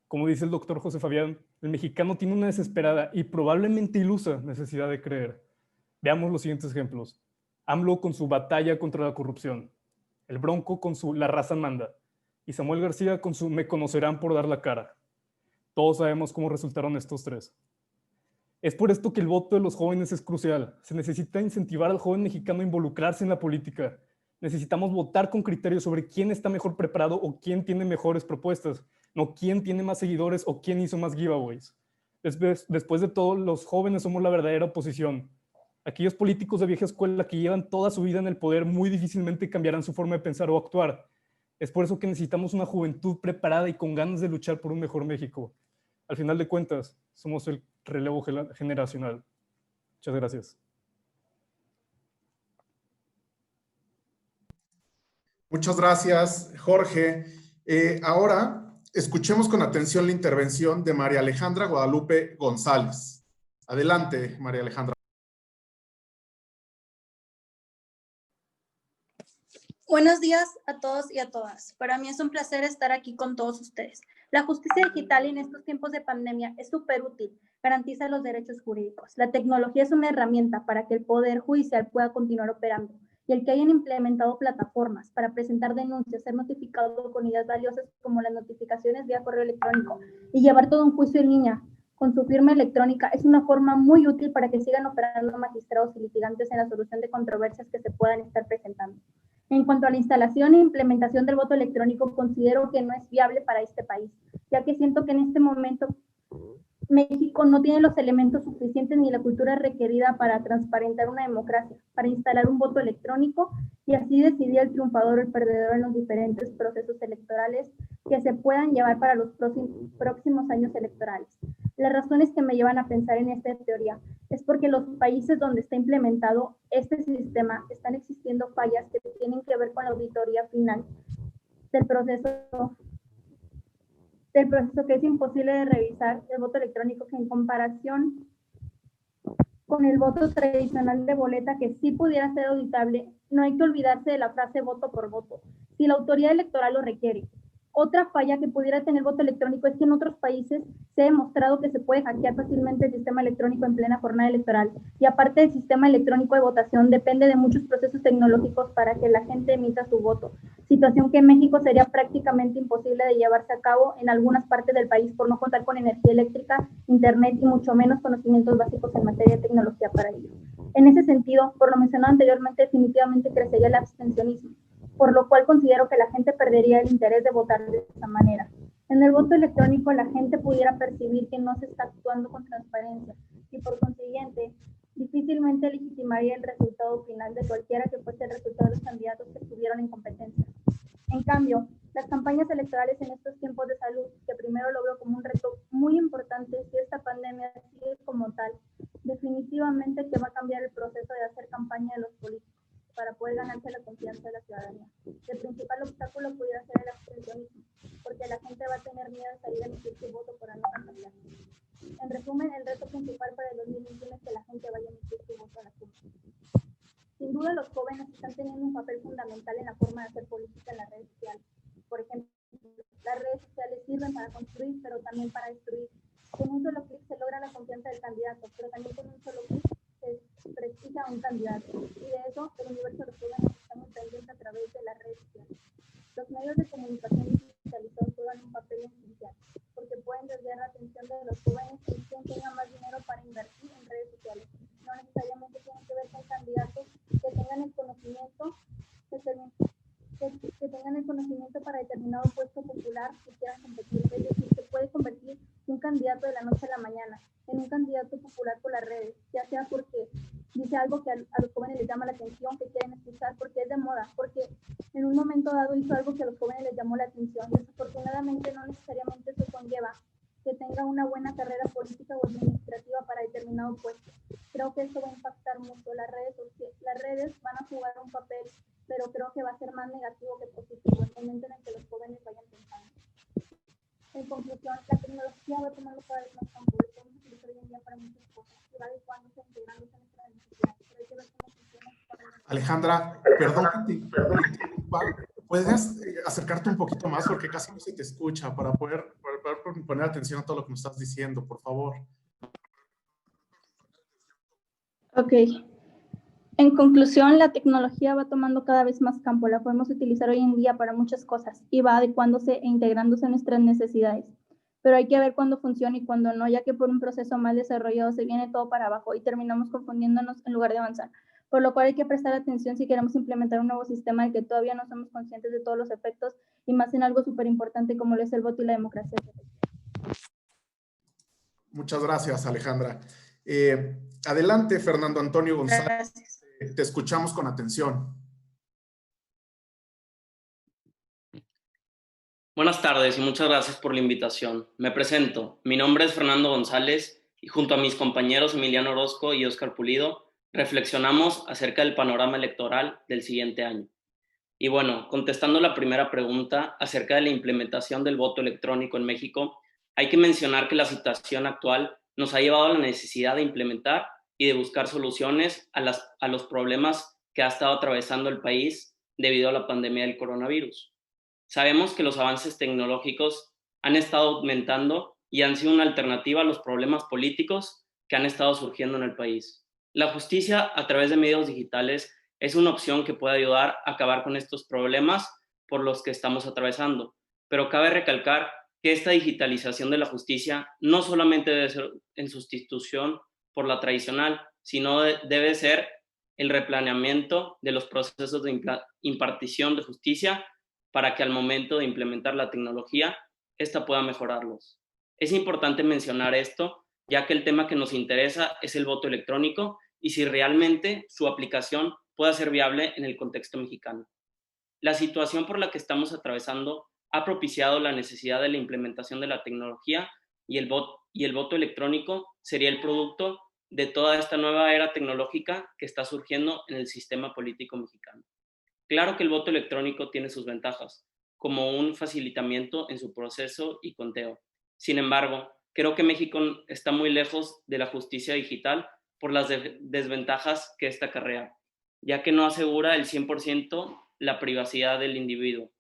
Como dice el doctor José Fabián, el mexicano tiene una desesperada y probablemente ilusa necesidad de creer. Veamos los siguientes ejemplos. AMLO con su batalla contra la corrupción, el Bronco con su La raza manda, y Samuel García con su Me conocerán por dar la cara. Todos sabemos cómo resultaron estos tres. Es por esto que el voto de los jóvenes es crucial. Se necesita incentivar al joven mexicano a involucrarse en la política. Necesitamos votar con criterios sobre quién está mejor preparado o quién tiene mejores propuestas, no quién tiene más seguidores o quién hizo más giveaways. Después de todo, los jóvenes somos la verdadera oposición. Aquellos políticos de vieja escuela que llevan toda su vida en el poder muy difícilmente cambiarán su forma de pensar o actuar. Es por eso que necesitamos una juventud preparada y con ganas de luchar por un mejor México. Al final de cuentas, somos el relevo generacional. Muchas gracias. Muchas gracias, Jorge. Ahora, escuchemos con atención la intervención de María Alejandra Guadalupe González. Adelante, María Alejandra. Buenos días a todos y a todas. Para mí es un placer estar aquí con todos ustedes. La justicia digital en estos tiempos de pandemia es súper útil, garantiza los derechos jurídicos. La tecnología es una herramienta para que el Poder Judicial pueda continuar operando y el que hayan implementado plataformas para presentar denuncias, ser notificado con ideas valiosas como las notificaciones vía correo electrónico y llevar todo un juicio en línea con su firma electrónica es una forma muy útil para que sigan operando magistrados y litigantes en la solución de controversias que se puedan estar presentando. En cuanto a la instalación e implementación del voto electrónico, considero que no es viable para este país, ya que siento que en este momento México no tiene los elementos suficientes ni la cultura requerida para transparentar una democracia, para instalar un voto electrónico y así decidir el triunfador o el perdedor en los diferentes procesos electorales que se puedan llevar para los próximos años electorales. Las razones que me llevan a pensar en esta teoría es porque los países donde está implementado este sistema están existiendo fallas que tienen que ver con la auditoría final del proceso que es imposible de revisar el voto electrónico, que en comparación con el voto tradicional de boleta, que sí pudiera ser auditable, no hay que olvidarse de la frase voto por voto, si la autoridad electoral lo requiere. Otra falla que pudiera tener el voto electrónico es que en otros países se ha demostrado que se puede hackear fácilmente el sistema electrónico en plena jornada electoral. Y aparte del sistema electrónico de votación depende de muchos procesos tecnológicos para que la gente emita su voto. Situación que en México sería prácticamente imposible de llevarse a cabo en algunas partes del país por no contar con energía eléctrica, internet y mucho menos conocimientos básicos en materia de tecnología para ello. En ese sentido, por lo mencionado anteriormente, definitivamente crecería el abstencionismo, por lo cual considero que la gente perdería el interés de votar de esa manera. En el voto electrónico la gente pudiera percibir que no se está actuando con transparencia y por consiguiente difícilmente legitimaría el resultado final de cualquiera que fuese el resultado de los candidatos que estuvieron en competencia. En cambio, las campañas electorales en estos tiempos de salud, que primero lo veo como un reto muy importante si esta pandemia sigue como tal, definitivamente que va a cambiar el proceso de hacer campaña de los políticos para poder ganarse la confianza de la ciudadanía. El principal obstáculo pudiera ser el abstencionismo, porque la gente va a tener miedo de salir a emitir su voto por no candidato. En resumen, el reto principal para el 2021 es que la gente vaya a emitir su voto a la Junta. Sin duda, los jóvenes están teniendo un papel fundamental en la forma de hacer política en las redes sociales. Por ejemplo, las redes sociales sirven para construir, pero también para destruir. Con un solo clic se logra la confianza del candidato, pero también con un solo clic se prestigia a un candidato. Y de eso, el universo de los jóvenes estamos pendientes a través de las redes sociales. Los medios de comunicación digitalizados juegan un papel esencial, porque pueden desviar la atención de los jóvenes y quien tenga más dinero para invertir en redes sociales. No necesariamente tienen que ver con candidatos que tengan el conocimiento, que tengan el conocimiento para determinado puesto popular que quieran competir. Es decir, se puede convertir un candidato de la noche a la mañana en un candidato popular por las redes, ya sea porque dice algo que a los jóvenes les llama la atención, que quieren escuchar porque es de moda, porque en un momento dado hizo algo que a los jóvenes les llamó la atención. Desafortunadamente no necesariamente eso conlleva que tenga una buena carrera política o administrativa para determinado puesto. Creo que esto va a impactar mucho. Las redes van a jugar un papel, pero creo que va a ser más negativo que positivo en el momento en el que los jóvenes vayan pensando. En conclusión, la tecnología va tomando cada vez más campo, lo podemos utilizar hoy en día para muchas cosas, y va adecuándose, integrándose en nuestra necesidad, pero hay que ver cómo funciona. Alejandra, perdón que te interrumpa. ¿Puedes acercarte un poquito más porque casi no se te escucha para poder poner atención a todo lo que nos estás diciendo, por favor? Ok. En conclusión, la tecnología va tomando cada vez más campo, la podemos utilizar hoy en día para muchas cosas y va adecuándose e integrándose a nuestras necesidades. Pero hay que ver cuándo funciona y cuándo no, ya que por un proceso mal desarrollado se viene todo para abajo y terminamos confundiéndonos en lugar de avanzar. Por lo cual hay que prestar atención si queremos implementar un nuevo sistema del que todavía no somos conscientes de todos los efectos y más en algo súper importante como lo es el voto y la democracia. Muchas gracias, Alejandra. Adelante, Fernando Antonio González. Gracias. Te escuchamos con atención. Buenas tardes y muchas gracias por la invitación. Me presento. Mi nombre es Fernando González y junto a mis compañeros Emiliano Orozco y Óscar Pulido reflexionamos acerca del panorama electoral del siguiente año. Y bueno, contestando la primera pregunta acerca de la implementación del voto electrónico en México, hay que mencionar que la situación actual nos ha llevado a la necesidad de implementar y de buscar soluciones a los problemas que ha estado atravesando el país debido a la pandemia del coronavirus. Sabemos que los avances tecnológicos han estado aumentando y han sido una alternativa a los problemas políticos que han estado surgiendo en el país. La justicia a través de medios digitales es una opción que puede ayudar a acabar con estos problemas por los que estamos atravesando, pero cabe recalcar que esta digitalización de la justicia no solamente debe ser en sustitución por la tradicional, sino debe ser el replaneamiento de los procesos de impartición de justicia para que al momento de implementar la tecnología, esta pueda mejorarlos. Es importante mencionar esto, ya que el tema que nos interesa es el voto electrónico y si realmente su aplicación pueda ser viable en el contexto mexicano. La situación por la que estamos atravesando ha propiciado la necesidad de la implementación de la tecnología y el voto electrónico sería el producto de toda esta nueva era tecnológica que está surgiendo en el sistema político mexicano. Claro que el voto electrónico tiene sus ventajas, como un facilitamiento en su proceso y conteo. Sin embargo, creo que México está muy lejos de la justicia digital por las desventajas que esta acarrea, ya que no asegura el 100% la privacidad del individuo,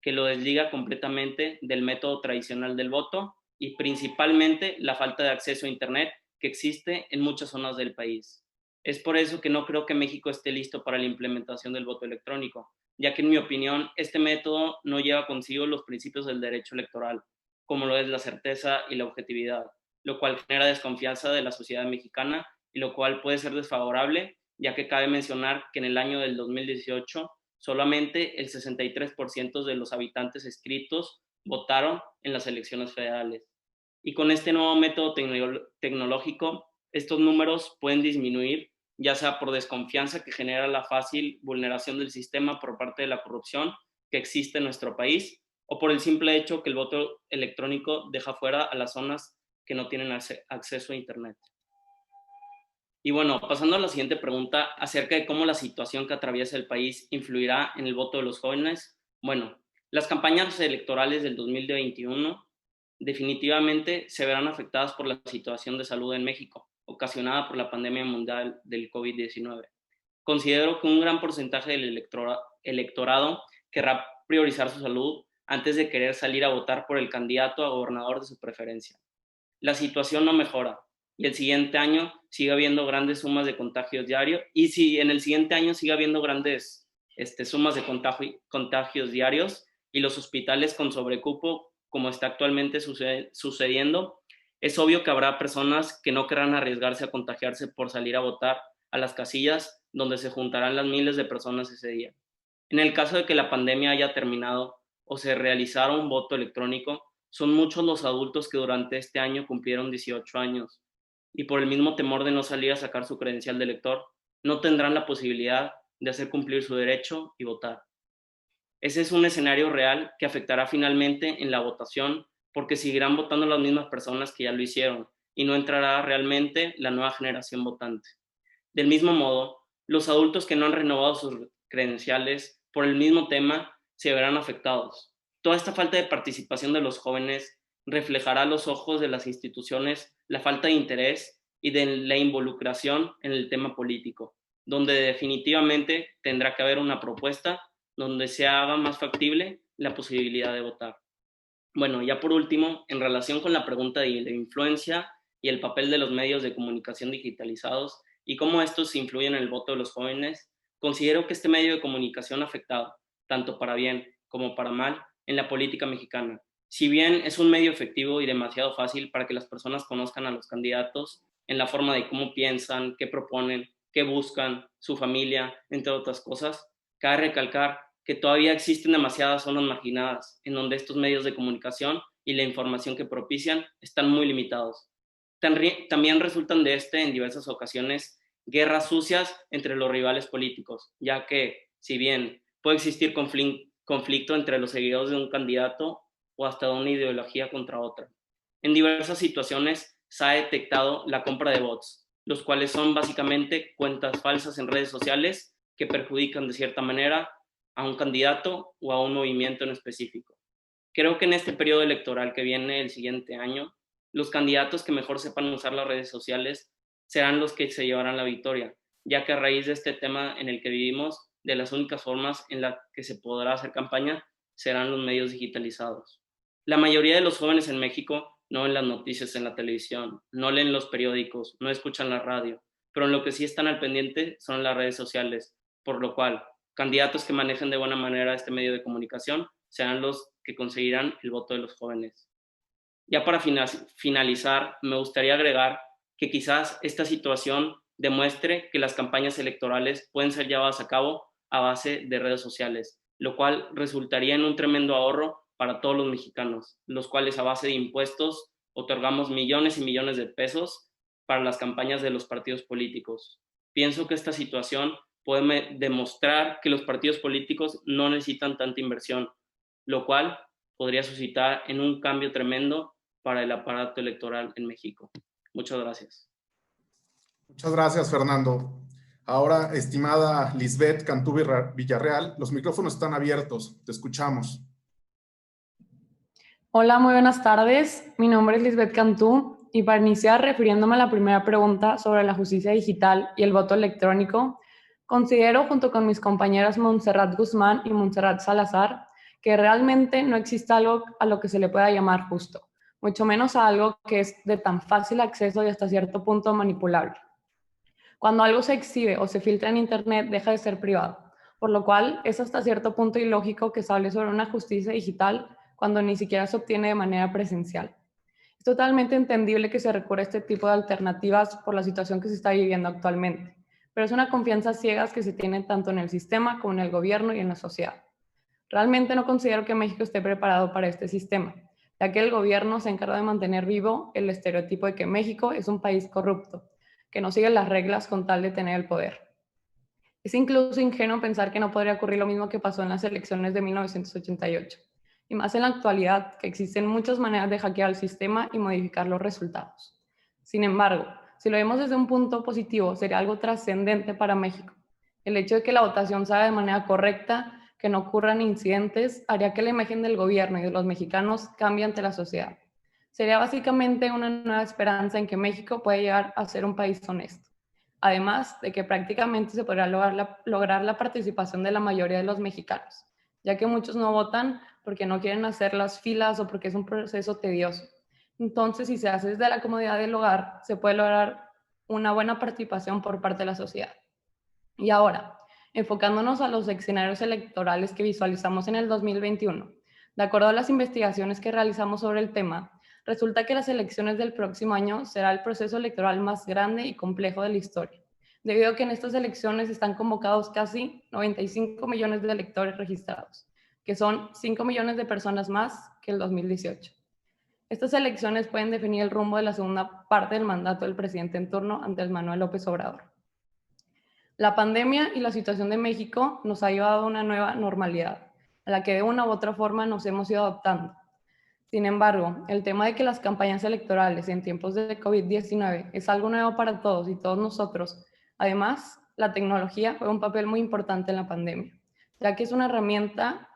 que lo desliga completamente del método tradicional del voto y principalmente la falta de acceso a Internet que existe en muchas zonas del país. Es por eso que no creo que México esté listo para la implementación del voto electrónico, ya que en mi opinión este método no lleva consigo los principios del derecho electoral, como lo es la certeza y la objetividad, lo cual genera desconfianza de la sociedad mexicana y lo cual puede ser desfavorable, ya que cabe mencionar que en el año del 2018 solamente el 63% de los habitantes inscritos votaron en las elecciones federales. Y con este nuevo método tecnológico, estos números pueden disminuir, ya sea por desconfianza que genera la fácil vulneración del sistema por parte de la corrupción que existe en nuestro país, o por el simple hecho que el voto electrónico deja fuera a las zonas que no tienen acceso a Internet. Y bueno, pasando a la siguiente pregunta acerca de cómo la situación que atraviesa el país influirá en el voto de los jóvenes. Bueno, las campañas electorales del 2021 definitivamente se verán afectadas por la situación de salud en México, ocasionada por la pandemia mundial del COVID-19. Considero que un gran porcentaje del electorado querrá priorizar su salud antes de querer salir a votar por el candidato a gobernador de su preferencia. La situación no mejora y el siguiente año sigue habiendo grandes sumas de contagios diarios y si en el siguiente año sigue habiendo grandes sumas de contagios diarios y los hospitales con sobrecupo como está actualmente sucediendo, es obvio que habrá personas que no querrán arriesgarse a contagiarse por salir a votar a las casillas donde se juntarán las miles de personas ese día. En el caso de que la pandemia haya terminado o se realizara un voto electrónico, son muchos los adultos que durante este año cumplieron 18 años y por el mismo temor de no salir a sacar su credencial de elector, no tendrán la posibilidad de hacer cumplir su derecho y votar. Ese es un escenario real que afectará finalmente en la votación porque seguirán votando las mismas personas que ya lo hicieron y no entrará realmente la nueva generación votante. Del mismo modo, los adultos que no han renovado sus credenciales por el mismo tema se verán afectados. Toda esta falta de participación de los jóvenes reflejará a los ojos de las instituciones la falta de interés y de la involucración en el tema político, donde definitivamente tendrá que haber una propuesta donde se haga más factible la posibilidad de votar. Bueno, ya por último, en relación con la pregunta de la influencia y el papel de los medios de comunicación digitalizados y cómo estos influyen en el voto de los jóvenes, considero que este medio de comunicación ha afectado, tanto para bien como para mal, en la política mexicana. Si bien es un medio efectivo y demasiado fácil para que las personas conozcan a los candidatos en la forma de cómo piensan, qué proponen, qué buscan, su familia, entre otras cosas, cabe recalcar que todavía existen demasiadas zonas marginadas en donde estos medios de comunicación y la información que propician están muy limitados. También resultan de en diversas ocasiones guerras sucias entre los rivales políticos, ya que si bien puede existir conflicto entre los seguidores de un candidato o hasta de una ideología contra otra. En diversas situaciones se ha detectado la compra de bots, los cuales son básicamente cuentas falsas en redes sociales que perjudican de cierta manera a un candidato o a un movimiento en específico. Creo que en este periodo electoral que viene el siguiente año, los candidatos que mejor sepan usar las redes sociales serán los que se llevarán la victoria, ya que a raíz de este tema en el que vivimos, de las únicas formas en las que se podrá hacer campaña serán los medios digitalizados. La mayoría de los jóvenes en México no ven las noticias en la televisión, no leen los periódicos, no escuchan la radio, pero en lo que sí están al pendiente son las redes sociales, por lo cual candidatos que manejen de buena manera este medio de comunicación serán los que conseguirán el voto de los jóvenes. Ya para finalizar, me gustaría agregar que quizás esta situación demuestre que las campañas electorales pueden ser llevadas a cabo a base de redes sociales, lo cual resultaría en un tremendo ahorro para todos los mexicanos, los cuales a base de impuestos otorgamos millones y millones de pesos para las campañas de los partidos políticos. Pienso que esta situación puede demostrar que los partidos políticos no necesitan tanta inversión, lo cual podría suscitar en un cambio tremendo para el aparato electoral en México. Muchas gracias. Muchas gracias, Fernando. Ahora, estimada Lisbeth Cantú Villarreal, los micrófonos están abiertos. Te escuchamos. Hola, muy buenas tardes. Mi nombre es Lisbeth Cantú y para iniciar, refiriéndome a la primera pregunta sobre la justicia digital y el voto electrónico, considero junto con mis compañeras Montserrat Guzmán y Montserrat Salazar que realmente no existe algo a lo que se le pueda llamar justo, mucho menos a algo que es de tan fácil acceso y hasta cierto punto manipulable. Cuando algo se exhibe o se filtra en Internet, deja de ser privado, por lo cual es hasta cierto punto ilógico que se hable sobre una justicia digital cuando ni siquiera se obtiene de manera presencial. Es totalmente entendible que se recurra a este tipo de alternativas por la situación que se está viviendo actualmente, pero es una confianza ciegas que se tiene tanto en el sistema como en el gobierno y en la sociedad. Realmente no considero que México esté preparado para este sistema, ya que el gobierno se encarga de mantener vivo el estereotipo de que México es un país corrupto, que no sigue las reglas con tal de tener el poder. Es incluso ingenuo pensar que no podría ocurrir lo mismo que pasó en las elecciones de 1988, y más en la actualidad, que existen muchas maneras de hackear el sistema y modificar los resultados. Sin embargo, si lo vemos desde un punto positivo, sería algo trascendente para México. El hecho de que la votación se haga de manera correcta, que no ocurran incidentes, haría que la imagen del gobierno y de los mexicanos cambie ante la sociedad. Sería básicamente una nueva esperanza en que México puede llegar a ser un país honesto. Además de que prácticamente se podrá lograr la participación de la mayoría de los mexicanos, ya que muchos no votan porque no quieren hacer las filas o porque es un proceso tedioso. Entonces, si se hace desde la comodidad del hogar, se puede lograr una buena participación por parte de la sociedad. Y ahora, enfocándonos a los escenarios electorales que visualizamos en el 2021, de acuerdo a las investigaciones que realizamos sobre el tema, resulta que las elecciones del próximo año será el proceso electoral más grande y complejo de la historia, debido a que en estas elecciones están convocados casi 95 millones de electores registrados, que son 5 millones de personas más que el 2018. Estas elecciones pueden definir el rumbo de la segunda parte del mandato del presidente en turno, Andrés Manuel López Obrador. La pandemia y la situación de México nos ha llevado a una nueva normalidad, a la que de una u otra forma nos hemos ido adaptando. Sin embargo, el tema de que las campañas electorales en tiempos de COVID-19 es algo nuevo para todos y todos nosotros. Además, la tecnología juega un papel muy importante en la pandemia, ya que es una herramienta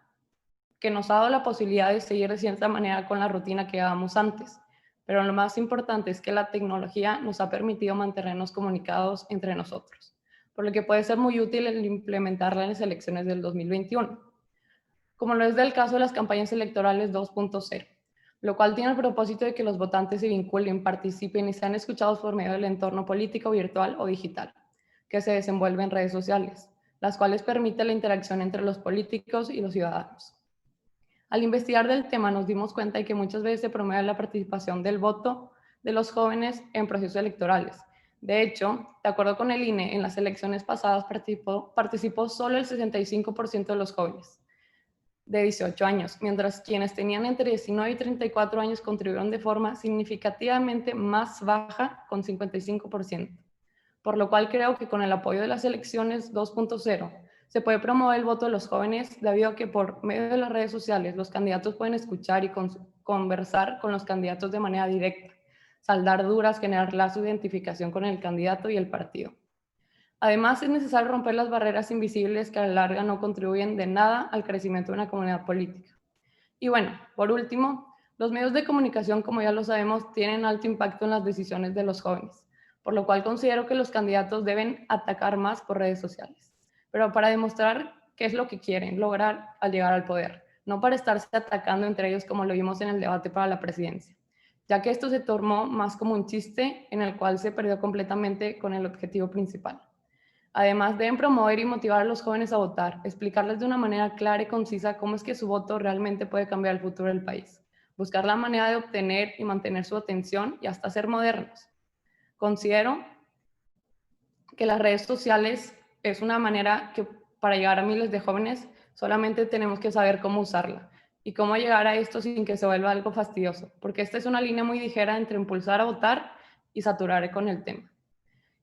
que nos ha dado la posibilidad de seguir de cierta manera con la rutina que llevábamos antes. Pero lo más importante es que la tecnología nos ha permitido mantenernos comunicados entre nosotros, por lo que puede ser muy útil el implementarla en las elecciones del 2021, como lo es del caso de las campañas electorales 2.0, lo cual tiene el propósito de que los votantes se vinculen, participen y sean escuchados por medio del entorno político, virtual o digital, que se desenvuelve en redes sociales, las cuales permiten la interacción entre los políticos y los ciudadanos. Al investigar del tema nos dimos cuenta de que muchas veces se promueve la participación del voto de los jóvenes en procesos electorales. De hecho, de acuerdo con el INE, en las elecciones pasadas participó solo el 65% de los jóvenes de 18 años, mientras quienes tenían entre 19 y 34 años contribuyeron de forma significativamente más baja, con 55%. Por lo cual creo que con el apoyo de las elecciones 2.0 se puede promover el voto de los jóvenes, debido a que por medio de las redes sociales los candidatos pueden escuchar y conversar con los candidatos de manera directa, saldar dudas, generar lazos de identificación con el candidato y el partido. Además, es necesario romper las barreras invisibles que a la larga no contribuyen de nada al crecimiento de una comunidad política. Y bueno, por último, los medios de comunicación, como ya lo sabemos, tienen alto impacto en las decisiones de los jóvenes, por lo cual considero que los candidatos deben atacar más por redes sociales, pero para demostrar qué es lo que quieren lograr al llegar al poder, no para estarse atacando entre ellos como lo vimos en el debate para la presidencia, ya que esto se tomó más como un chiste en el cual se perdió completamente con el objetivo principal. Además, deben promover y motivar a los jóvenes a votar, explicarles de una manera clara y concisa cómo es que su voto realmente puede cambiar el futuro del país, buscar la manera de obtener y mantener su atención y hasta ser modernos. Considero que las redes sociales es una manera que para llegar a miles de jóvenes solamente tenemos que saber cómo usarla y cómo llegar a esto sin que se vuelva algo fastidioso, porque esta es una línea muy ligera entre impulsar a votar y saturar con el tema.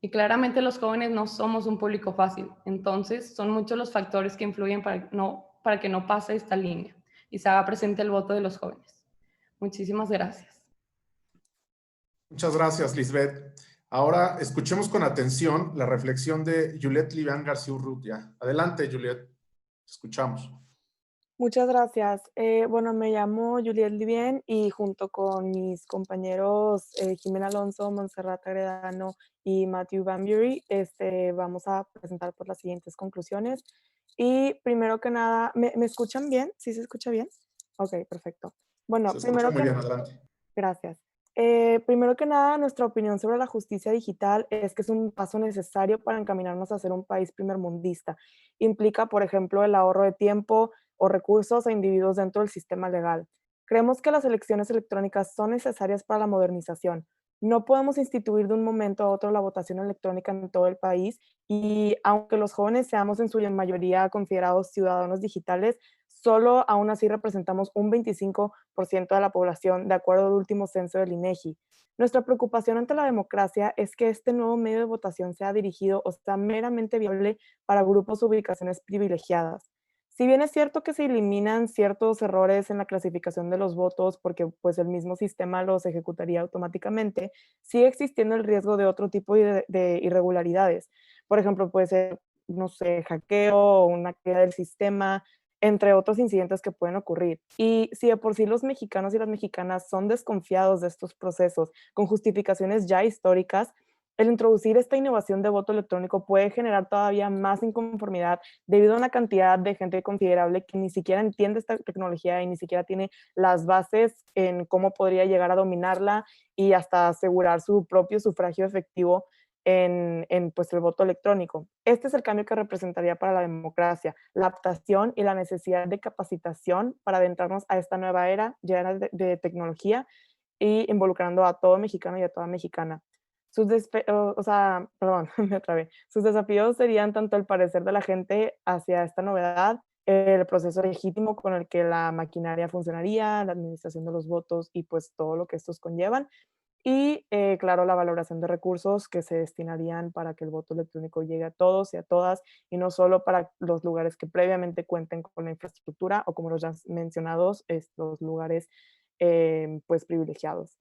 Y claramente los jóvenes no somos un público fácil, entonces son muchos los factores que influyen para que no pase esta línea y se haga presente el voto de los jóvenes. Muchísimas gracias. Muchas gracias, Lisbeth. Ahora escuchemos con atención la reflexión de Juliet Livian García Urrutia. Adelante, Juliet. Te escuchamos. Muchas gracias. Bueno, me llamo Juliet Livian y junto con mis compañeros Jimena Alonso, Montserrat Agredano y Matthew Banbury, vamos a presentar por las siguientes conclusiones. Y primero que nada, ¿me escuchan bien? ¿Sí se escucha bien? Ok, perfecto. Bueno, Se escucha muy bien, adelante. Gracias. Primero que nada, nuestra opinión sobre la justicia digital es que es un paso necesario para encaminarnos a ser un país primermundista. Implica, por ejemplo, el ahorro de tiempo o recursos a individuos dentro del sistema legal. Creemos que las elecciones electrónicas son necesarias para la modernización. No podemos instituir de un momento a otro la votación electrónica en todo el país y aunque los jóvenes seamos en su mayoría considerados ciudadanos digitales, solo aún así representamos un 25% de la población, de acuerdo al último censo del INEGI. Nuestra preocupación ante la democracia es que este nuevo medio de votación sea dirigido o sea meramente viable para grupos o ubicaciones privilegiadas. Si bien es cierto que se eliminan ciertos errores en la clasificación de los votos porque pues, el mismo sistema los ejecutaría automáticamente, sigue existiendo el riesgo de otro tipo de irregularidades. Por ejemplo, puede ser, no sé, hackeo o una caída del sistema, entre otros incidentes que pueden ocurrir. Y si de por sí los mexicanos y las mexicanas son desconfiados de estos procesos con justificaciones ya históricas, el introducir esta innovación de voto electrónico puede generar todavía más inconformidad debido a una cantidad de gente considerable que ni siquiera entiende esta tecnología y ni siquiera tiene las bases en cómo podría llegar a dominarla y hasta asegurar su propio sufragio efectivo en pues, el voto electrónico. Este es el cambio que representaría para la democracia, la adaptación y la necesidad de capacitación para adentrarnos a esta nueva era llena de tecnología y involucrando a todo mexicano y a toda mexicana. Sus desafíos serían tanto el parecer de la gente hacia esta novedad, el proceso legítimo con el que la maquinaria funcionaría, la administración de los votos y pues todo lo que estos conllevan, Y, claro, la valoración de recursos que se destinarían para que el voto electrónico llegue a todos y a todas, y no solo para los lugares que previamente cuenten con la infraestructura o como los ya mencionados, estos lugares pues privilegiados.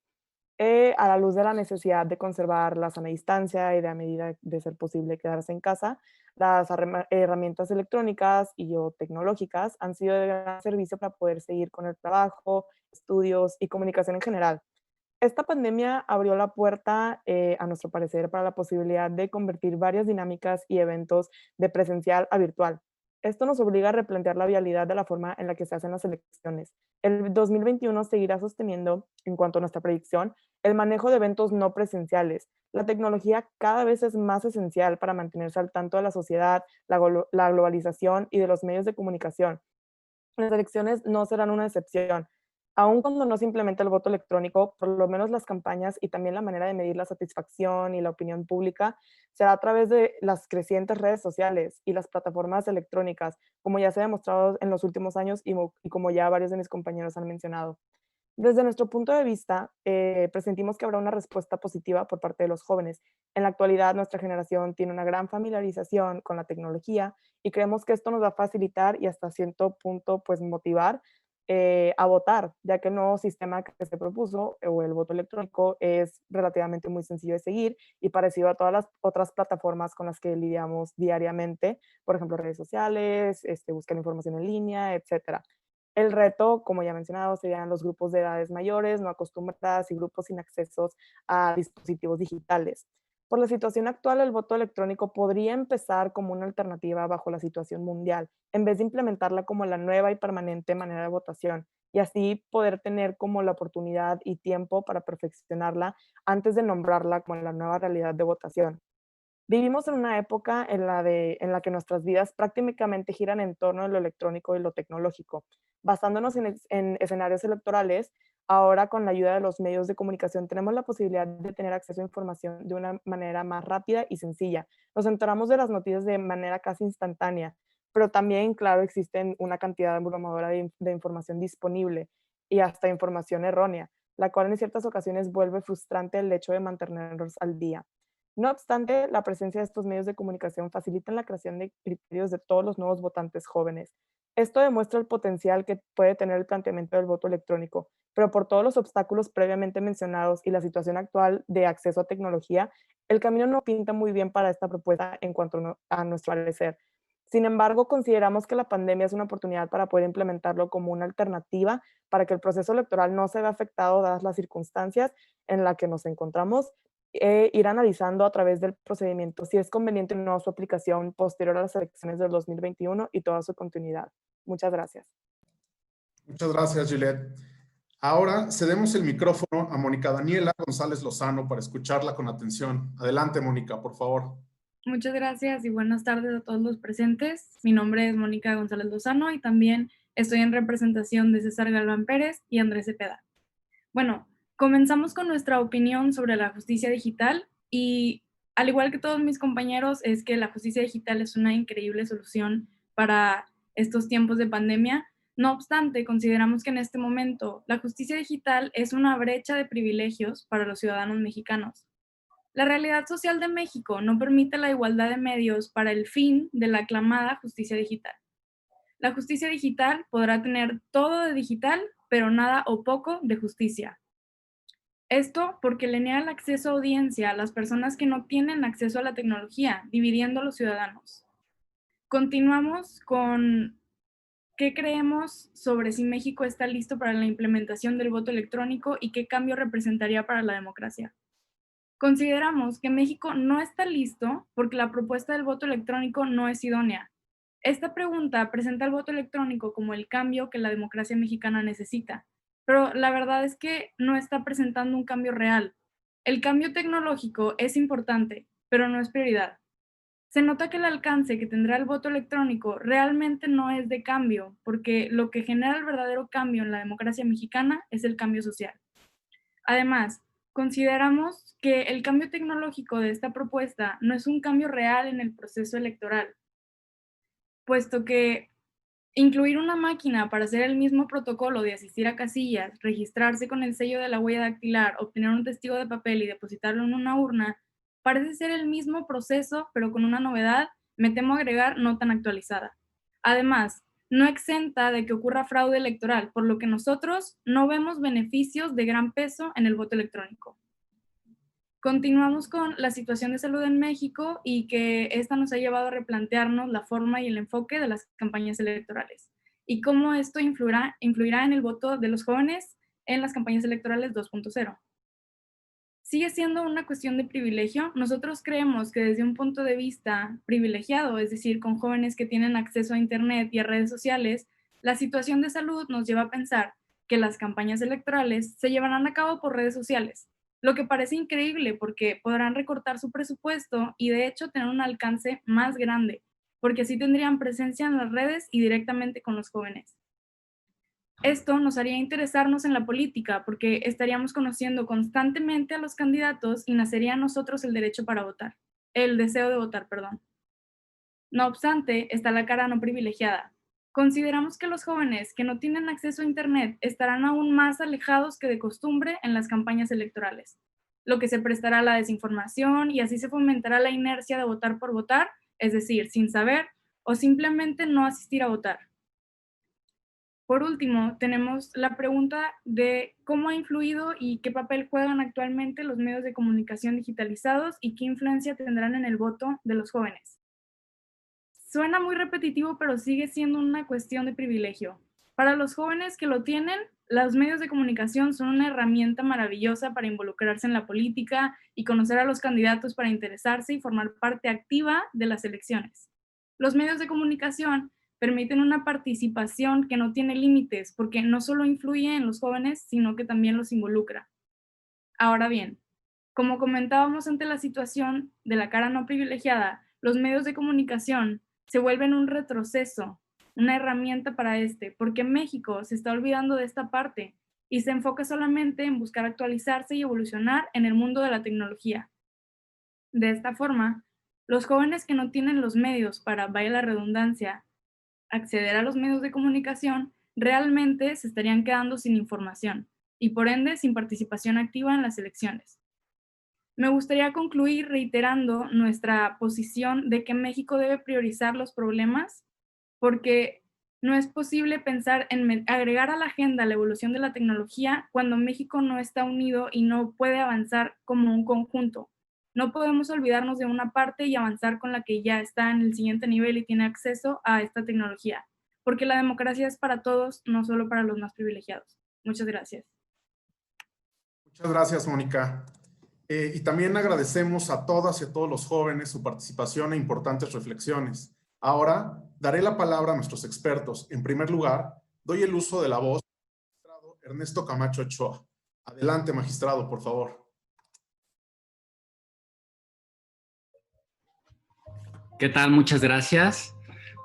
A la luz de la necesidad de conservar la sana distancia y de a medida de ser posible quedarse en casa, las herramientas electrónicas y o tecnológicas han sido de gran servicio para poder seguir con el trabajo, estudios y comunicación en general. Esta pandemia abrió la puerta, a nuestro parecer, para la posibilidad de convertir varias dinámicas y eventos de presencial a virtual. Esto nos obliga a replantear la vialidad de la forma en la que se hacen las elecciones. El 2021 seguirá sosteniendo, en cuanto a nuestra predicción, el manejo de eventos no presenciales. La tecnología cada vez es más esencial para mantenerse al tanto de la sociedad, la globalización y de los medios de comunicación. Las elecciones no serán una excepción. Aun cuando no se implemente el voto electrónico, por lo menos las campañas y también la manera de medir la satisfacción y la opinión pública será a través de las crecientes redes sociales y las plataformas electrónicas, como ya se ha demostrado en los últimos años y como ya varios de mis compañeros han mencionado. Desde nuestro punto de vista, presentimos que habrá una respuesta positiva por parte de los jóvenes. En la actualidad, nuestra generación tiene una gran familiarización con la tecnología y creemos que esto nos va a facilitar y hasta cierto punto, pues motivar a votar, ya que el nuevo sistema que se propuso, o el voto electrónico, es relativamente muy sencillo de seguir y parecido a todas las otras plataformas con las que lidiamos diariamente, por ejemplo, redes sociales, buscar información en línea, etcétera. El reto, como ya mencionado, serían los grupos de edades mayores, no acostumbradas y grupos sin accesos a dispositivos digitales. Por la situación actual, el voto electrónico podría empezar como una alternativa bajo la situación mundial, en vez de implementarla como la nueva y permanente manera de votación, y así poder tener como la oportunidad y tiempo para perfeccionarla antes de nombrarla como la nueva realidad de votación. Vivimos en una época en la que nuestras vidas prácticamente giran en torno a lo electrónico y lo tecnológico. Basándonos en escenarios electorales, ahora con la ayuda de los medios de comunicación tenemos la posibilidad de tener acceso a información de una manera más rápida y sencilla. Nos enteramos de las noticias de manera casi instantánea, pero también, claro, existen una cantidad abrumadora de información disponible y hasta información errónea, la cual en ciertas ocasiones vuelve frustrante el hecho de mantenernos al día. No obstante, la presencia de estos medios de comunicación facilita la creación de criterios de todos los nuevos votantes jóvenes. Esto demuestra el potencial que puede tener el planteamiento del voto electrónico, pero por todos los obstáculos previamente mencionados y la situación actual de acceso a tecnología, el camino no pinta muy bien para esta propuesta en cuanto a nuestro parecer. Sin embargo, consideramos que la pandemia es una oportunidad para poder implementarlo como una alternativa para que el proceso electoral no se vea afectado dadas las circunstancias en las que nos encontramos, ir analizando a través del procedimiento si es conveniente o no su aplicación posterior a las elecciones del 2021 y toda su continuidad. Muchas gracias. Muchas gracias, Gillette. Ahora cedemos el micrófono a Mónica Daniela González Lozano para escucharla con atención. Adelante, Mónica, por favor. Muchas gracias y buenas tardes a todos los presentes. Mi nombre es Mónica González Lozano y también estoy en representación de César Galván Pérez y Andrés Cepeda. Bueno, comenzamos con nuestra opinión sobre la justicia digital y al igual que todos mis compañeros es que la justicia digital es una increíble solución para estos tiempos de pandemia. No obstante, consideramos que en este momento la justicia digital es una brecha de privilegios para los ciudadanos mexicanos. La realidad social de México no permite la igualdad de medios para el fin de la aclamada justicia digital. La justicia digital podrá tener todo de digital, pero nada o poco de justicia. Esto porque le niega el acceso a audiencia a las personas que no tienen acceso a la tecnología, dividiendo a los ciudadanos. Continuamos con qué creemos sobre si México está listo para la implementación del voto electrónico y qué cambio representaría para la democracia. Consideramos que México no está listo porque la propuesta del voto electrónico no es idónea. Esta pregunta presenta el voto electrónico como el cambio que la democracia mexicana necesita, pero la verdad es que no está presentando un cambio real. El cambio tecnológico es importante, pero no es prioridad. Se nota que el alcance que tendrá el voto electrónico realmente no es de cambio, porque lo que genera el verdadero cambio en la democracia mexicana es el cambio social. Además, consideramos que el cambio tecnológico de esta propuesta no es un cambio real en el proceso electoral, puesto que Incluir una máquina para hacer el mismo protocolo de asistir a casillas, registrarse con el sello de la huella dactilar, obtener un testigo de papel y depositarlo en una urna, parece ser el mismo proceso, pero con una novedad, me temo agregar, no tan actualizada. Además, no exenta de que ocurra fraude electoral, por lo que nosotros no vemos beneficios de gran peso en el voto electrónico. Continuamos con la situación de salud en México y que esta nos ha llevado a replantearnos la forma y el enfoque de las campañas electorales y cómo esto influirá en el voto de los jóvenes en las campañas electorales 2.0. Sigue siendo una cuestión de privilegio. Nosotros creemos que desde un punto de vista privilegiado, es decir, con jóvenes que tienen acceso a Internet y a redes sociales, la situación de salud nos lleva a pensar que las campañas electorales se llevarán a cabo por redes sociales, lo que parece increíble porque podrán recortar su presupuesto y de hecho tener un alcance más grande, porque así tendrían presencia en las redes y directamente con los jóvenes. Esto nos haría interesarnos en la política porque estaríamos conociendo constantemente a los candidatos y nacería en nosotros el derecho para votar, el deseo de votar, perdón. No obstante, está la cara no privilegiada. Consideramos que los jóvenes que no tienen acceso a Internet estarán aún más alejados que de costumbre en las campañas electorales, lo que se prestará a la desinformación y así se fomentará la inercia de votar por votar, es decir, sin saber o simplemente no asistir a votar. Por último, tenemos la pregunta de cómo ha influido y qué papel juegan actualmente los medios de comunicación digitalizados y qué influencia tendrán en el voto de los jóvenes. Suena muy repetitivo, pero sigue siendo una cuestión de privilegio. Para los jóvenes que lo tienen, los medios de comunicación son una herramienta maravillosa para involucrarse en la política y conocer a los candidatos para interesarse y formar parte activa de las elecciones. Los medios de comunicación permiten una participación que no tiene límites porque no solo influye en los jóvenes, sino que también los involucra. Ahora bien, como comentábamos ante la situación de la cara no privilegiada, los medios de comunicación se vuelven un retroceso, una herramienta para porque México se está olvidando de esta parte y se enfoca solamente en buscar actualizarse y evolucionar en el mundo de la tecnología. De esta forma, los jóvenes que no tienen los medios para, vaya la redundancia, acceder a los medios de comunicación, realmente se estarían quedando sin información y por ende sin participación activa en las elecciones. Me gustaría concluir reiterando nuestra posición de que México debe priorizar los problemas porque no es posible pensar en agregar a la agenda la evolución de la tecnología cuando México no está unido y no puede avanzar como un conjunto. No podemos olvidarnos de una parte y avanzar con la que ya está en el siguiente nivel y tiene acceso a esta tecnología, porque la democracia es para todos, no solo para los más privilegiados. Muchas gracias. Muchas gracias, Mónica. Y también agradecemos a todas y a todos los jóvenes su participación e importantes reflexiones. Ahora daré la palabra a nuestros expertos. En primer lugar, doy el uso de la voz al magistrado Ernesto Camacho Ochoa. Adelante, magistrado, por favor. ¿Qué tal? Muchas gracias.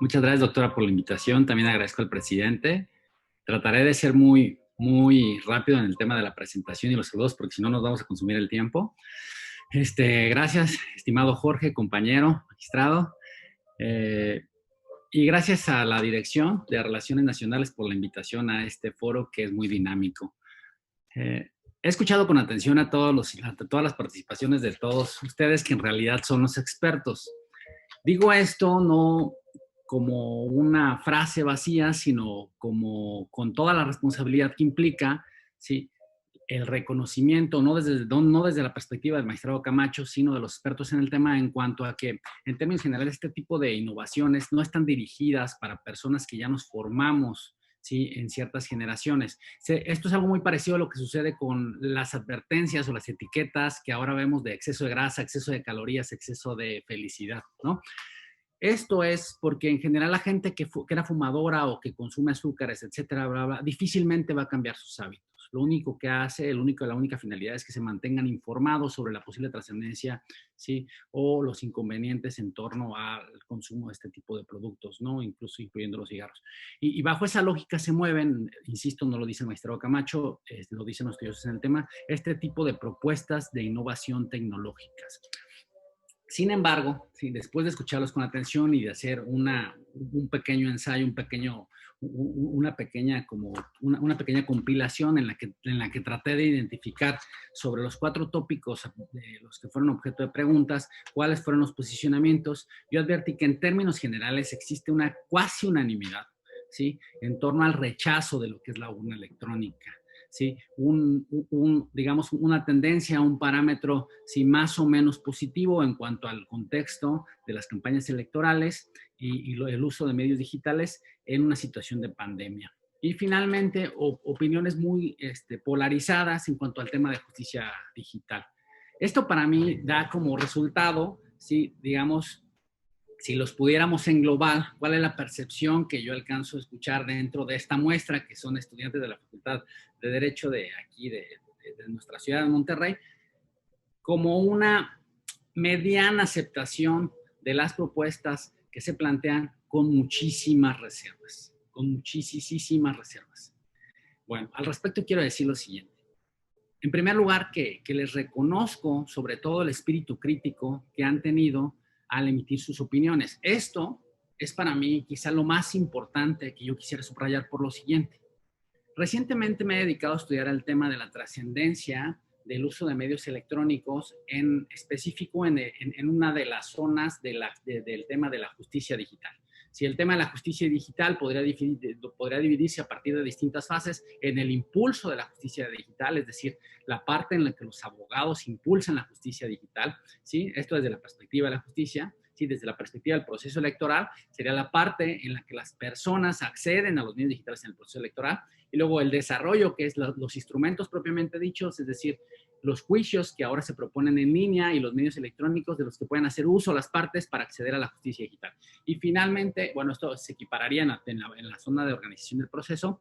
Muchas gracias, doctora, por la invitación. También agradezco al presidente. Trataré de ser muy rápido en el tema de la presentación y los saludos, porque si no nos vamos a consumir el tiempo. Gracias, estimado Jorge, compañero, magistrado. Y gracias a la Dirección de Relaciones Nacionales por la invitación a este foro que es muy dinámico. He escuchado con atención a todas las participaciones de todos ustedes que en realidad son los expertos. Digo esto no como una frase vacía, sino como con toda la responsabilidad que implica, ¿sí?, el reconocimiento, no desde la perspectiva del magistrado Camacho, sino de los expertos en el tema, en cuanto a que, en términos generales, este tipo de innovaciones no están dirigidas para personas que ya nos formamos, ¿sí?, en ciertas generaciones. Esto es algo muy parecido a lo que sucede con las advertencias o las etiquetas que ahora vemos de exceso de grasa, exceso de calorías, exceso de felicidad, ¿no? Esto es porque en general la gente que era fumadora o que consume azúcares, etcétera, bla, bla, difícilmente va a cambiar sus hábitos. Lo único que hace, la única finalidad es que se mantengan informados sobre la posible trascendencia, ¿sí?, o los inconvenientes en torno al consumo de este tipo de productos, ¿no?, incluso incluyendo los cigarros. Y bajo esa lógica se mueven, insisto, no lo dice el magistrado Camacho, lo dicen los estudiosos en el tema, este tipo de propuestas de innovación tecnológicas. Sin embargo, sí, después de escucharlos con atención y de hacer un pequeño ensayo, una pequeña compilación en la que traté de identificar sobre los 4 tópicos de los que fueron objeto de preguntas, cuáles fueron los posicionamientos, yo advertí que en términos generales existe una cuasi unanimidad, ¿sí?, en torno al rechazo de lo que es la urna electrónica. ¿Sí? Digamos, una tendencia a un parámetro, sí, más o menos positivo en cuanto al contexto de las campañas electorales y el uso de medios digitales en una situación de pandemia. Y finalmente, opiniones muy polarizadas en cuanto al tema de justicia digital. Esto para mí da como resultado, ¿sí?, digamos, si los pudiéramos englobar, ¿cuál es la percepción que yo alcanzo a escuchar dentro de esta muestra, que son estudiantes de la Facultad de Derecho de aquí, de nuestra ciudad de Monterrey? Como una mediana aceptación de las propuestas que se plantean con muchísimas reservas, con muchísimas reservas. Bueno, al respecto quiero decir lo siguiente. En primer lugar, que les reconozco sobre todo el espíritu crítico que han tenido al emitir sus opiniones. Esto es para mí quizá lo más importante que yo quisiera subrayar por lo siguiente. Recientemente me he dedicado a estudiar el tema de la trascendencia del uso de medios electrónicos, en específico en una de las zonas del tema de la justicia digital. Si el tema de la justicia digital podría dividirse a partir de distintas fases en el impulso de la justicia digital, es decir, la parte en la que los abogados impulsan la justicia digital, ¿sí? Esto desde la perspectiva de la justicia, ¿sí? Desde la perspectiva del proceso electoral, sería la parte en la que las personas acceden a los medios digitales en el proceso electoral, y luego el desarrollo, que es los instrumentos propiamente dichos, es decir, los juicios que ahora se proponen en línea y los medios electrónicos de los que pueden hacer uso las partes para acceder a la justicia digital. Y finalmente, bueno, esto se equipararía en la zona de organización del proceso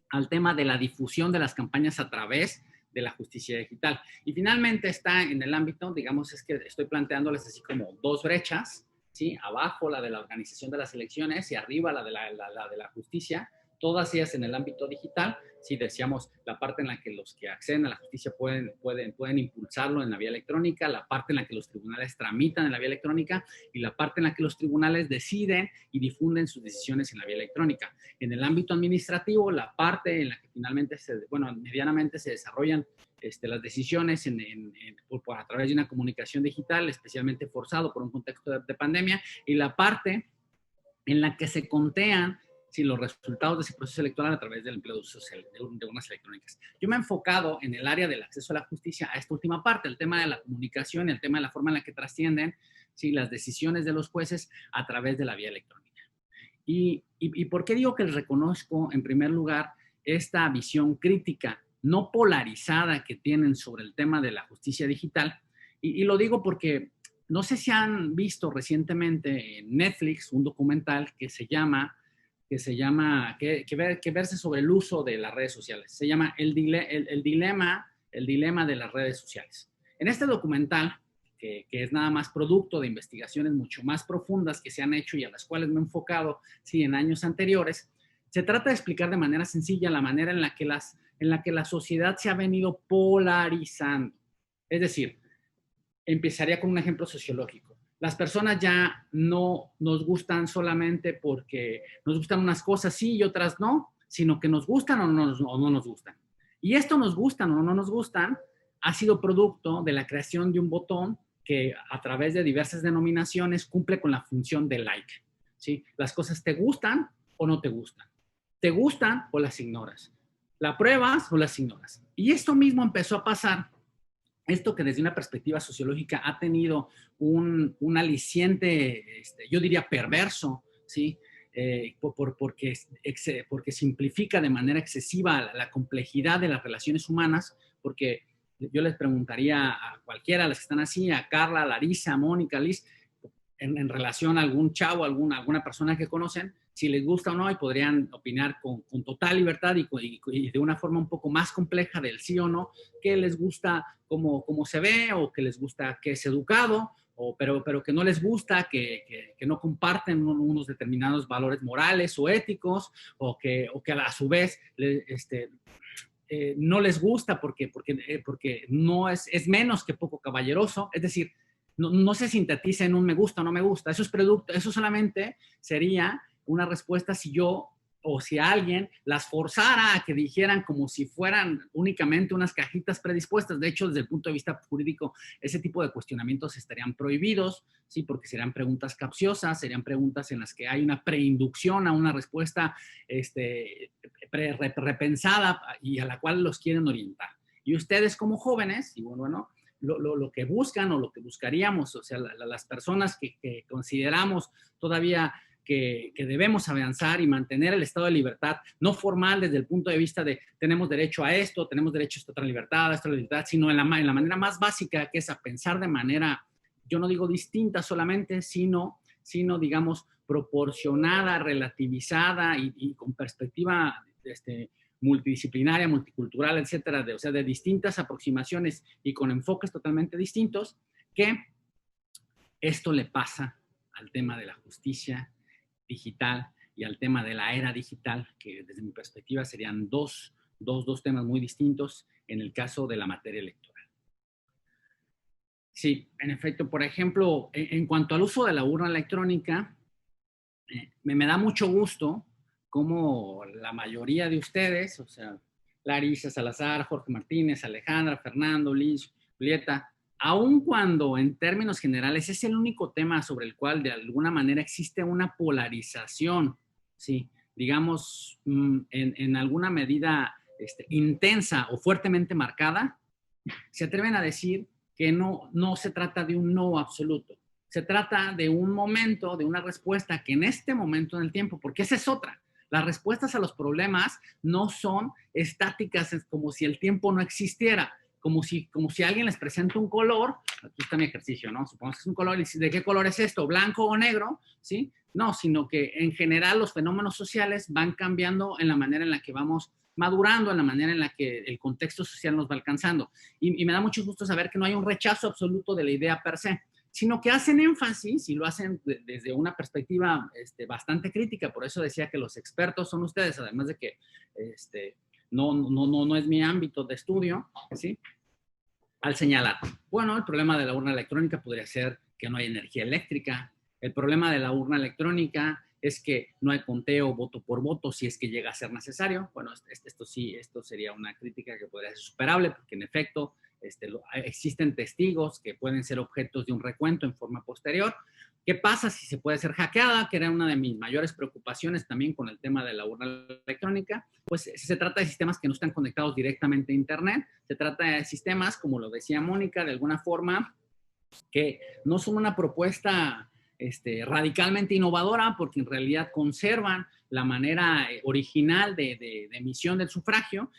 al tema de la difusión de las campañas a través de la justicia digital. Y finalmente está en el ámbito, digamos, es que estoy planteándoles así como 2 brechas, ¿sí? Abajo la de la organización de las elecciones y arriba la de la justicia, todas ellas en el ámbito digital. Si decíamos la parte en la que los que acceden a la justicia pueden impulsarlo en la vía electrónica, la parte en la que los tribunales tramitan en la vía electrónica y la parte en la que los tribunales deciden y difunden sus decisiones en la vía electrónica. En el ámbito administrativo, la parte en la que finalmente, medianamente se desarrollan las decisiones a través de una comunicación digital, especialmente forzado por un contexto de pandemia, y la parte en la que se contean los resultados de ese proceso electoral a través del empleo de urnas electrónicas. Yo me he enfocado en el área del acceso a la justicia a esta última parte, el tema de la comunicación y el tema de la forma en la que trascienden, ¿sí?, las decisiones de los jueces a través de la vía electrónica. ¿Y por qué digo que les reconozco, en primer lugar, esta visión crítica, no polarizada que tienen sobre el tema de la justicia digital? Y lo digo porque no sé si han visto recientemente en Netflix un documental que verse sobre el uso de las redes sociales. Se llama el dilema de las redes sociales. En este documental, que es nada más producto de investigaciones mucho más profundas que se han hecho y a las cuales me he enfocado, sí, en años anteriores, se trata de explicar de manera sencilla la manera en la que la sociedad se ha venido polarizando. Es decir, empezaría con un ejemplo sociológico. Las personas ya no nos gustan solamente porque nos gustan unas cosas sí y otras no, sino que nos gustan o no nos gustan. Y esto nos gustan o no nos gustan ha sido producto de la creación de un botón que a través de diversas denominaciones cumple con la función de like, ¿sí? Las cosas te gustan o no te gustan. Te gustan o las ignoras. La pruebas o las ignoras. Y esto mismo empezó a pasar. Esto que desde una perspectiva sociológica ha tenido un aliciente, yo diría perverso, ¿sí? Porque simplifica de manera excesiva la complejidad de las relaciones humanas, porque yo les preguntaría a cualquiera de las que están así, a Carla, a Larisa, a Mónica, a Liz, en relación a algún chavo, alguna persona que conocen, si les gusta o no, y podrían opinar con total libertad y de una forma un poco más compleja del sí o no, que les gusta cómo se ve, o que les gusta que es educado, pero que no les gusta, que no comparten unos determinados valores morales o éticos, o que a su vez no les gusta porque no es menos que poco caballeroso. Es decir, no se sintetiza en un me gusta o no me gusta. Eso solamente sería una respuesta si yo o si alguien las forzara a que dijeran como si fueran únicamente unas cajitas predispuestas. De hecho, desde el punto de vista jurídico, ese tipo de cuestionamientos estarían prohibidos, ¿sí? Porque serían preguntas capciosas, serían preguntas en las que hay una preinducción a una respuesta repensada y a la cual los quieren orientar. Y ustedes como jóvenes, y bueno, lo que buscan o lo que buscaríamos, o sea, las personas que consideramos todavía que debemos avanzar y mantener el estado de libertad, no formal desde el punto de vista de tenemos derecho a esto, tenemos derecho a esta otra libertad, sino en la manera más básica, que es a pensar de manera, yo no digo distinta solamente, sino digamos, proporcionada, relativizada y con perspectiva multidisciplinaria, multicultural, etcétera, o sea, de distintas aproximaciones y con enfoques totalmente distintos, que esto le pasa al tema de la justicia digital y al tema de la era digital, que desde mi perspectiva serían dos temas muy distintos en el caso de la materia electoral. Sí, en efecto, por ejemplo, en cuanto al uso de la urna electrónica, me da mucho gusto como la mayoría de ustedes, o sea, Larisa, Salazar, Jorge Martínez, Alejandra, Fernando, Liz, Julieta, aun cuando en términos generales es el único tema sobre el cual de alguna manera existe una polarización, ¿sí? Digamos, en alguna medida intensa o fuertemente marcada, se atreven a decir que no se trata de un no absoluto. Se trata de un momento, de una respuesta que en este momento en el tiempo, porque esa es otra. Las respuestas a los problemas no son estáticas, es como si el tiempo no existiera. Como si alguien les presenta un color, aquí está mi ejercicio, ¿no? Supongamos que es un color, y ¿de qué color es esto? ¿Blanco o negro? ¿Sí? No, sino que en general los fenómenos sociales van cambiando en la manera en la que vamos madurando, en la manera en la que el contexto social nos va alcanzando. Y me da mucho gusto saber que no hay un rechazo absoluto de la idea per se, sino que hacen énfasis y lo hacen desde una perspectiva bastante crítica. Por eso decía que los expertos son ustedes, además de que no es mi ámbito de estudio, ¿sí? Al señalar, bueno, el problema de la urna electrónica podría ser que no hay energía eléctrica. El problema de la urna electrónica es que no hay conteo voto por voto si es que llega a ser necesario. Bueno, esto sería una crítica que podría ser superable, porque en efecto existen testigos que pueden ser objetos de un recuento en forma posterior. ¿Qué pasa si se puede ser hackeada? Que era una de mis mayores preocupaciones también con el tema de la urna electrónica. Pues se trata de sistemas que no están conectados directamente a Internet. Se trata de sistemas, como lo decía Mónica, de alguna forma, que no son una propuesta radicalmente innovadora, porque en realidad conservan la manera original de emisión del sufragio,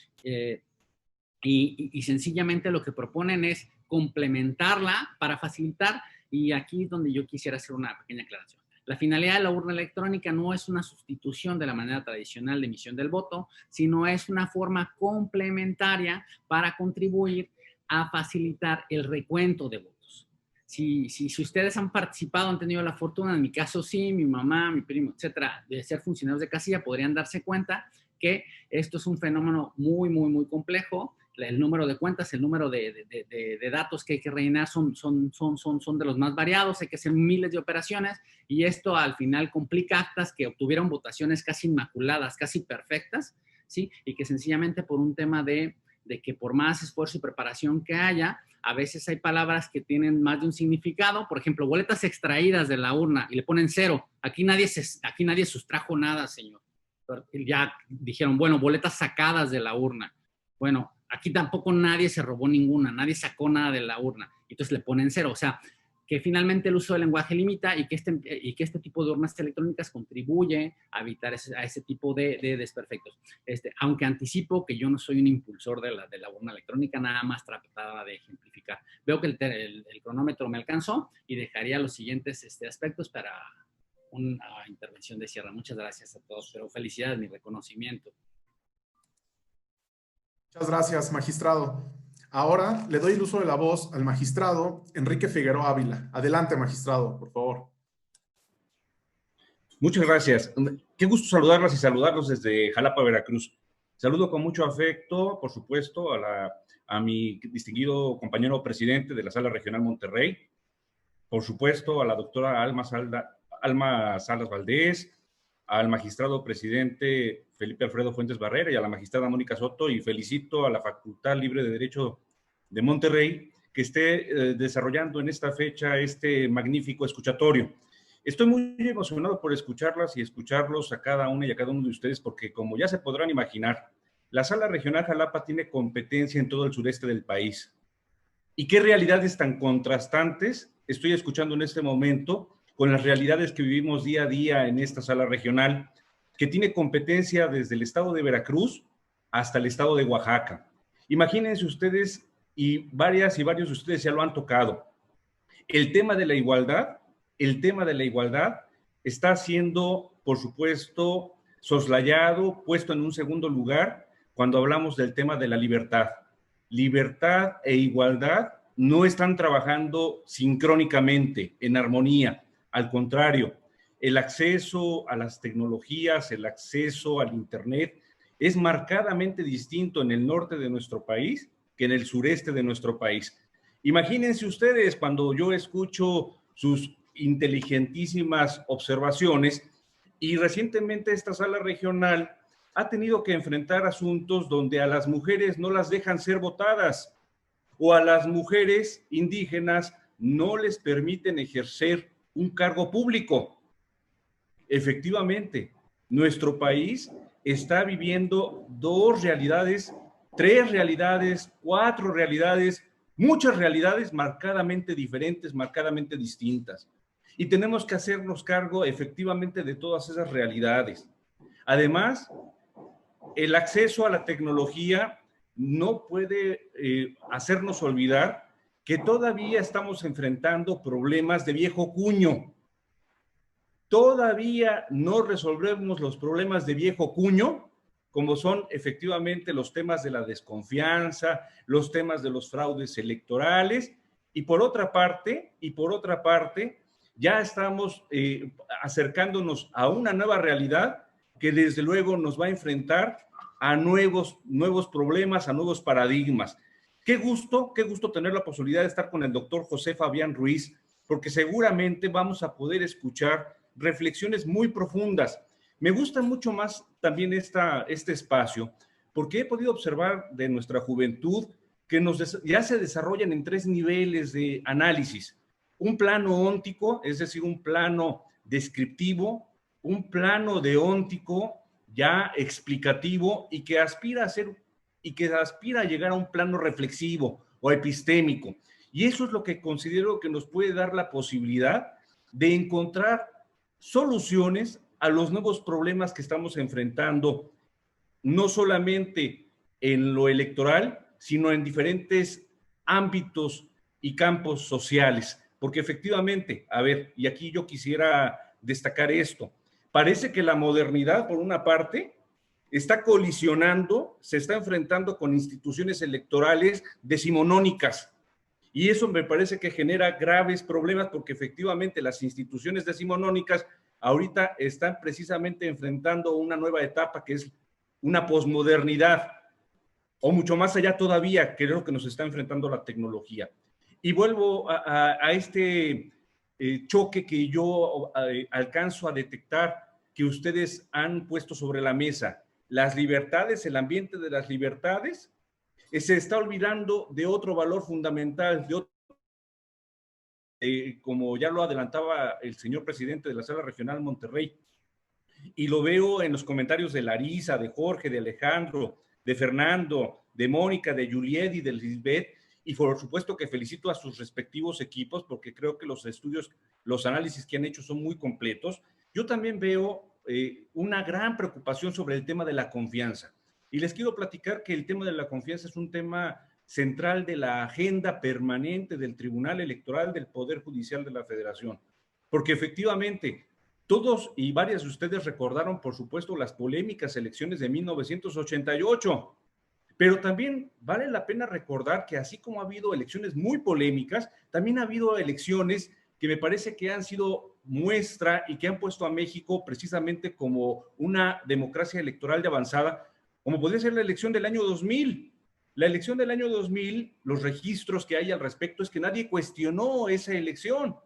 y sencillamente lo que proponen es complementarla para facilitar. Y aquí es donde yo quisiera hacer una pequeña aclaración. La finalidad de la urna electrónica no es una sustitución de la manera tradicional de emisión del voto, sino es una forma complementaria para contribuir a facilitar el recuento de votos. Si ustedes han participado, han tenido la fortuna, en mi caso sí, mi mamá, mi primo, etcétera, de ser funcionarios de casilla, podrían darse cuenta que esto es un fenómeno muy, muy, muy complejo. El número de cuentas, el número de datos que hay que rellenar son de los más variados, hay que hacer miles de operaciones, y esto al final complica actas que obtuvieron votaciones casi inmaculadas, casi perfectas, ¿sí? Y que sencillamente por un tema de que por más esfuerzo y preparación que haya, a veces hay palabras que tienen más de un significado. Por ejemplo, boletas extraídas de la urna y le ponen 0. Aquí nadie sustrajo nada, señor. Ya dijeron, bueno, boletas sacadas de la urna. Bueno, aquí tampoco nadie se robó ninguna, nadie sacó nada de la urna, entonces le ponen 0. O sea, que finalmente el uso del lenguaje limita y que este tipo de urnas electrónicas contribuye a evitar ese tipo de desperfectos. Aunque anticipo que yo no soy un impulsor de la urna electrónica, nada más trataba de ejemplificar. Veo que el cronómetro me alcanzó y dejaría los siguientes aspectos para una intervención de cierre. Muchas gracias a todos, pero felicidades, mi reconocimiento. Muchas gracias, magistrado. Ahora le doy el uso de la voz al magistrado Enrique Figueroa Ávila. Adelante, magistrado, por favor. Muchas gracias. Qué gusto saludarlas y saludarlos desde Jalapa, Veracruz. Saludo con mucho afecto, por supuesto, a mi distinguido compañero presidente de la Sala Regional Monterrey, por supuesto, a la doctora Alma Salas Valdés, al magistrado presidente Felipe Alfredo Fuentes Barrera y a la magistrada Mónica Soto, y felicito a la Facultad Libre de Derecho de Monterrey que esté desarrollando en esta fecha este magnífico escuchatorio. Estoy muy emocionado por escucharlas y escucharlos a cada una y a cada uno de ustedes, porque como ya se podrán imaginar, la Sala Regional Jalapa tiene competencia en todo el sureste del país. ¿Y qué realidades tan contrastantes estoy escuchando en este momento con las realidades que vivimos día a día en esta Sala Regional, que tiene competencia desde el estado de Veracruz hasta el estado de Oaxaca? Imagínense ustedes, y varios de ustedes ya lo han tocado, el tema de la igualdad está siendo, por supuesto, soslayado, puesto en un segundo lugar cuando hablamos del tema de la libertad. Libertad e igualdad no están trabajando sincrónicamente, en armonía. Al contrario, el acceso a las tecnologías, el acceso al Internet es marcadamente distinto en el norte de nuestro país que en el sureste de nuestro país. Imagínense ustedes cuando yo escucho sus inteligentísimas observaciones, y recientemente esta Sala Regional ha tenido que enfrentar asuntos donde a las mujeres no las dejan ser votadas, o a las mujeres indígenas no les permiten ejercer un cargo público. Efectivamente, nuestro país está viviendo 2 realidades, 3 realidades, 4 realidades, muchas realidades marcadamente diferentes, marcadamente distintas. Y tenemos que hacernos cargo efectivamente de todas esas realidades. Además, el acceso a la tecnología no puede hacernos olvidar que todavía estamos enfrentando problemas de viejo cuño. Todavía no resolvemos los problemas de viejo cuño, como son efectivamente los temas de la desconfianza, los temas de los fraudes electorales, y por otra parte, ya estamos acercándonos a una nueva realidad que desde luego nos va a enfrentar a nuevos problemas, a nuevos paradigmas. Qué gusto tener la posibilidad de estar con el doctor José Fabián Ruiz, porque seguramente vamos a poder escuchar reflexiones muy profundas. Me gusta mucho más también este espacio, porque he podido observar de nuestra juventud que ya se desarrollan en 3 niveles de análisis. Un plano óntico, es decir, un plano descriptivo, un plano deóntico ya explicativo, y que aspira a llegar a un plano reflexivo o epistémico. Y eso es lo que considero que nos puede dar la posibilidad de encontrar soluciones a los nuevos problemas que estamos enfrentando, no solamente en lo electoral, sino en diferentes ámbitos y campos sociales. Porque efectivamente, a ver, y aquí yo quisiera destacar esto, parece que la modernidad, por una parte, está colisionando, se está enfrentando con instituciones electorales decimonónicas. Y eso me parece que genera graves problemas, porque efectivamente las instituciones decimonónicas ahorita están precisamente enfrentando una nueva etapa que es una posmodernidad, o mucho más allá todavía, que es lo que nos está enfrentando la tecnología. Y vuelvo a este choque que yo alcanzo a detectar, que ustedes han puesto sobre la mesa. Las libertades, el ambiente de las libertades, se está olvidando de otro valor fundamental, como ya lo adelantaba el señor presidente de la Sala Regional Monterrey, y lo veo en los comentarios de Larisa, de Jorge, de Alejandro, de Fernando, de Mónica, de Juliet y de Lisbeth, y por supuesto que felicito a sus respectivos equipos, porque creo que los estudios, los análisis que han hecho son muy completos. Yo también veo una gran preocupación sobre el tema de la confianza, y les quiero platicar que el tema de la confianza es un tema central de la agenda permanente del Tribunal Electoral del Poder Judicial de la Federación, porque efectivamente todos y varias de ustedes recordaron, por supuesto, las polémicas elecciones de 1988, pero también vale la pena recordar que así como ha habido elecciones muy polémicas, también ha habido elecciones que me parece que han sido muestra y que han puesto a México precisamente como una democracia electoral de avanzada, como podría ser la elección del año 2000. La elección del año 2000, los registros que hay al respecto es que nadie cuestionó esa elección.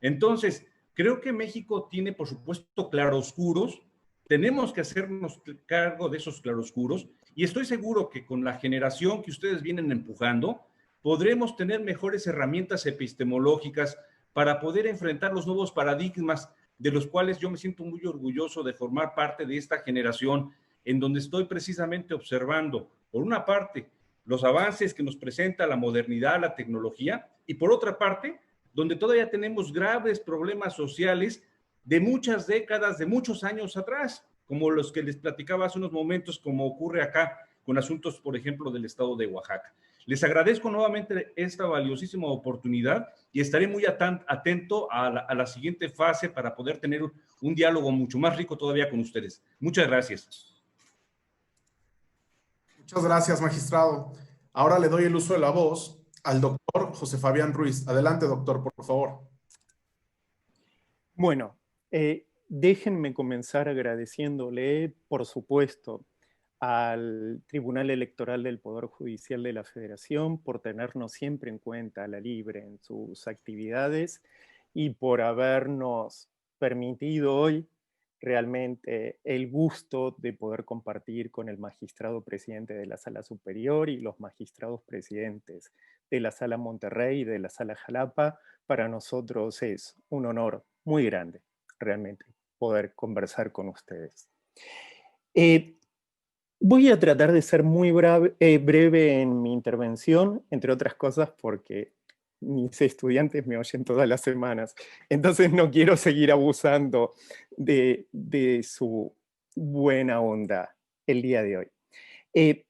Entonces, creo que México tiene, por supuesto, claroscuros. Tenemos que hacernos cargo de esos claroscuros y estoy seguro que con la generación que ustedes vienen empujando, podremos tener mejores herramientas epistemológicas para poder enfrentar los nuevos paradigmas de los cuales yo me siento muy orgulloso de formar parte de esta generación, en donde estoy precisamente observando, por una parte, los avances que nos presenta la modernidad, la tecnología, y por otra parte, donde todavía tenemos graves problemas sociales de muchas décadas, de muchos años atrás, como los que les platicaba hace unos momentos, como ocurre acá con asuntos, por ejemplo, del estado de Oaxaca. Les agradezco nuevamente esta valiosísima oportunidad y estaré muy atento a la siguiente fase para poder tener un diálogo mucho más rico todavía con ustedes. Muchas gracias. Muchas gracias, magistrado. Ahora le doy el uso de la voz al doctor José Fabián Ruiz. Adelante, doctor, por favor. Bueno, déjenme comenzar agradeciéndole, por supuesto, al Tribunal Electoral del Poder Judicial de la Federación por tenernos siempre en cuenta a la LIBRE en sus actividades y por habernos permitido hoy realmente el gusto de poder compartir con el magistrado presidente de la Sala Superior y los magistrados presidentes de la Sala Monterrey y de la Sala Jalapa. Para nosotros es un honor muy grande, realmente, poder conversar con ustedes. Voy a tratar de ser muy breve en mi intervención, entre otras cosas porque mis estudiantes me oyen todas las semanas, entonces no quiero seguir abusando de su buena onda el día de hoy.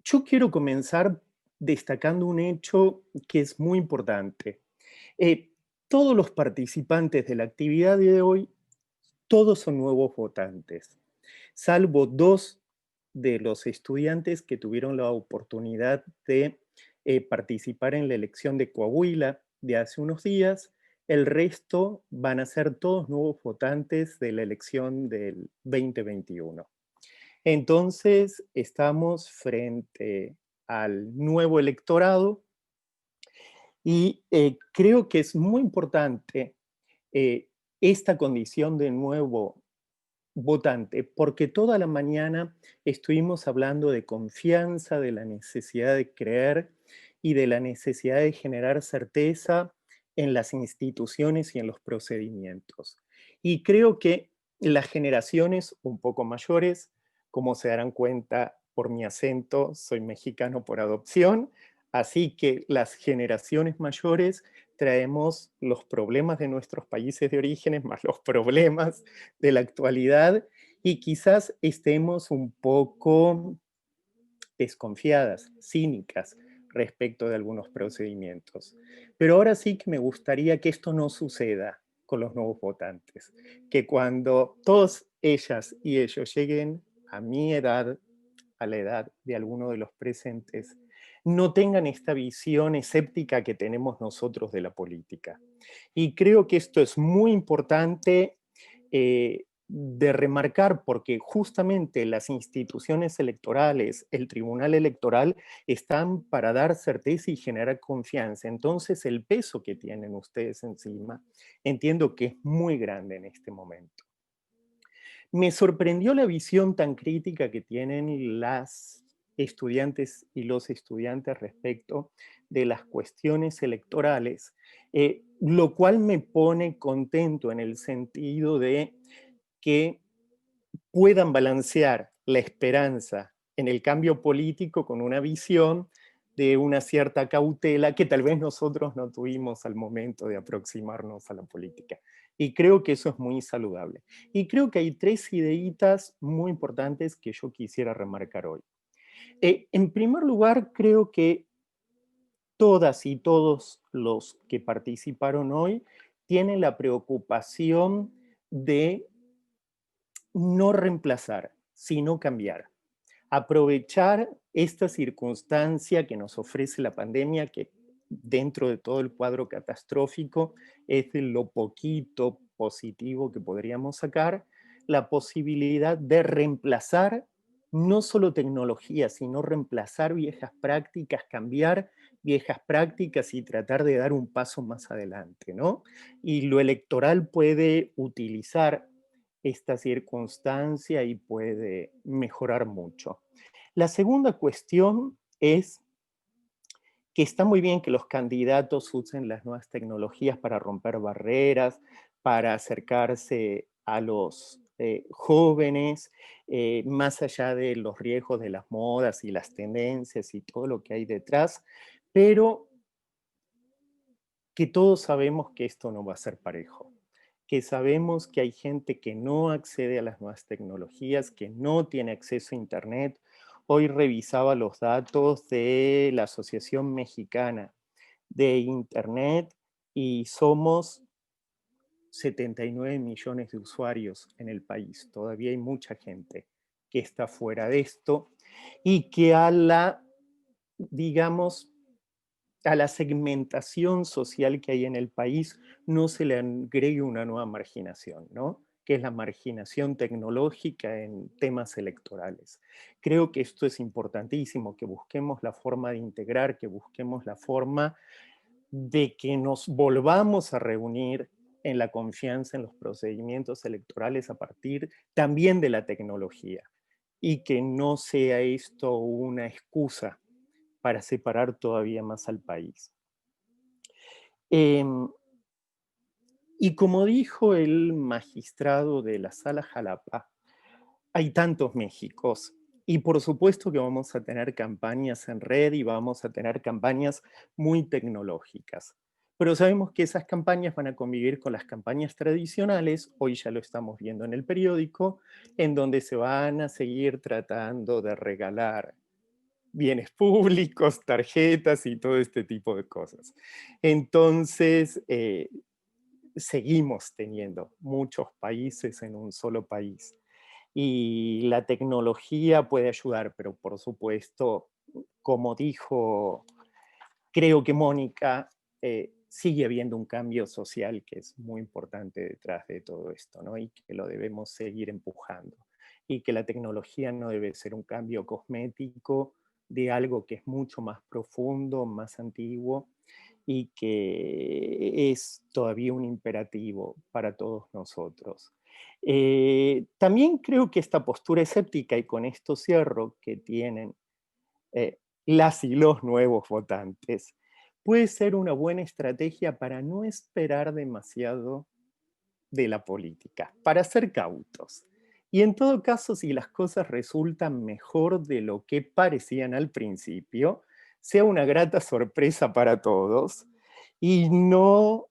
Yo quiero comenzar destacando un hecho que es muy importante. Todos los participantes de la actividad de hoy, todos son nuevos votantes, salvo 2 de los estudiantes que tuvieron la oportunidad de participar en la elección de Coahuila de hace unos días. El resto van a ser todos nuevos votantes de la elección del 2021. Entonces, estamos frente al nuevo electorado y creo que es muy importante esta condición de nuevo votante, porque toda la mañana estuvimos hablando de confianza, de la necesidad de creer y de la necesidad de generar certeza en las instituciones y en los procedimientos. Y creo que las generaciones un poco mayores, como se darán cuenta por mi acento, soy mexicano por adopción, así que las generaciones mayores traemos los problemas de nuestros países de orígenes más los problemas de la actualidad y quizás estemos un poco desconfiadas, cínicas respecto de algunos procedimientos. Pero ahora sí que me gustaría que esto no suceda con los nuevos votantes, que cuando todas ellas y ellos lleguen a mi edad, a la edad de alguno de los presentes, no tengan esta visión escéptica que tenemos nosotros de la política. Y creo que esto es muy importante de remarcar porque justamente las instituciones electorales, el Tribunal Electoral, están para dar certeza y generar confianza. Entonces el peso que tienen ustedes encima, entiendo que es muy grande en este momento. Me sorprendió la visión tan crítica que tienen las estudiantes y los estudiantes respecto de las cuestiones electorales, lo cual me pone contento en el sentido de que puedan balancear la esperanza en el cambio político con una visión de una cierta cautela que tal vez nosotros no tuvimos al momento de aproximarnos a la política. Y creo que eso es muy saludable. Y creo que hay 3 ideitas muy importantes que yo quisiera remarcar hoy. En primer lugar, creo que todas y todos los que participaron hoy tienen la preocupación de no reemplazar, sino cambiar. Aprovechar esta circunstancia que nos ofrece la pandemia, que dentro de todo el cuadro catastrófico es de lo poquito positivo que podríamos sacar, la posibilidad de reemplazar no solo tecnología, sino reemplazar viejas prácticas, cambiar viejas prácticas y tratar de dar un paso más adelante, ¿no? Y lo electoral puede utilizar esta circunstancia y puede mejorar mucho. La segunda cuestión es que está muy bien que los candidatos usen las nuevas tecnologías para romper barreras, para acercarse a los jóvenes, más allá de los riesgos de las modas y las tendencias y todo lo que hay detrás, pero que todos sabemos que esto no va a ser parejo, que sabemos que hay gente que no accede a las nuevas tecnologías, que no tiene acceso a Internet. Hoy revisaba los datos de la Asociación Mexicana de Internet y somos 79 millones de usuarios en el país. Todavía hay mucha gente que está fuera de esto y que a la, digamos, a la segmentación social que hay en el país no se le agregue una nueva marginación, ¿no? Que es la marginación tecnológica en temas electorales. Creo que esto es importantísimo, que busquemos la forma de integrar, que busquemos la forma de que nos volvamos a reunir en la confianza en los procedimientos electorales a partir también de la tecnología y que no sea esto una excusa para separar todavía más al país. Y como dijo el magistrado de la Sala Jalapa, hay tantos Méxicos y por supuesto que vamos a tener campañas en red y vamos a tener campañas muy tecnológicas. Pero sabemos que esas campañas van a convivir con las campañas tradicionales, hoy ya lo estamos viendo en el periódico, en donde se van a seguir tratando de regalar bienes públicos, tarjetas y todo este tipo de cosas. Entonces, seguimos teniendo muchos países en un solo país. Y la tecnología puede ayudar, pero por supuesto, como dijo, creo que Mónica, sigue habiendo un cambio social que es muy importante detrás de todo esto, ¿no? Y que lo debemos seguir empujando. Y que la tecnología no debe ser un cambio cosmético de algo que es mucho más profundo, más antiguo y que es todavía un imperativo para todos nosotros. También creo que esta postura escéptica, y con esto cierro, que tienen las y los nuevos votantes, puede ser una buena estrategia para no esperar demasiado de la política, para ser cautos. Y en todo caso, si las cosas resultan mejor de lo que parecían al principio, sea una grata sorpresa para todos y no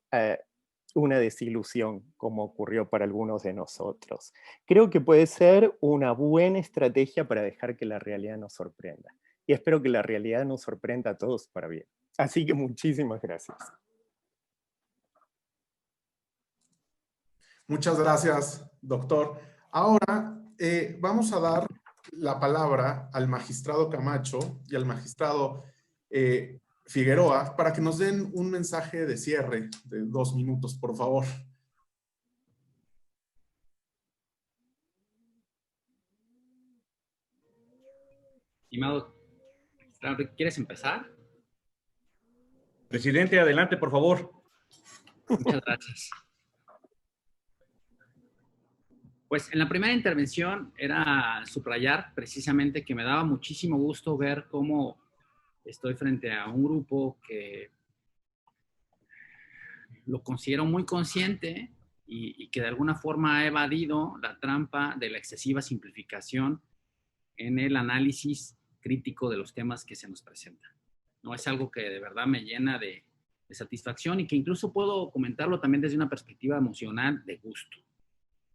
una desilusión como ocurrió para algunos de nosotros. Creo que puede ser una buena estrategia para dejar que la realidad nos sorprenda. Y espero que la realidad nos sorprenda a todos para bien. Así que muchísimas gracias. Muchas gracias, doctor. Ahora vamos a dar la palabra al magistrado Camacho y al magistrado Figueroa para que nos den un mensaje de cierre de 2 minutos, por favor. Estimado magistrado, ¿quieres empezar? Presidente, adelante, por favor. Muchas gracias. Pues en la primera intervención era subrayar precisamente que me daba muchísimo gusto ver cómo estoy frente a un grupo que lo considero muy consciente y que de alguna forma ha evadido la trampa de la excesiva simplificación en el análisis crítico de los temas que se nos presentan. No es algo que de verdad me llena de satisfacción y que incluso puedo comentarlo también desde una perspectiva emocional de gusto.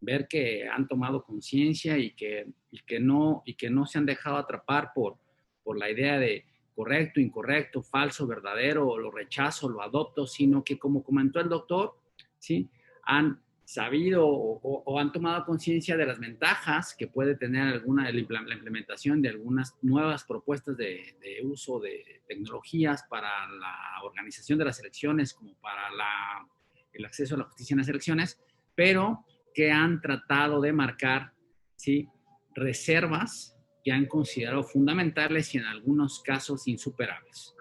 Ver que han tomado conciencia y que no se han dejado atrapar por la idea de correcto, incorrecto, falso, verdadero, lo rechazo, lo adopto, sino que, como comentó el doctor, ¿sí?, han sabido o han tomado conciencia de las ventajas que puede tener la implementación de algunas nuevas propuestas de uso de tecnologías para la organización de las elecciones, como para el acceso a la justicia en las elecciones, pero que han tratado de marcar, ¿sí?, reservas que han considerado fundamentales y en algunos casos insuperables.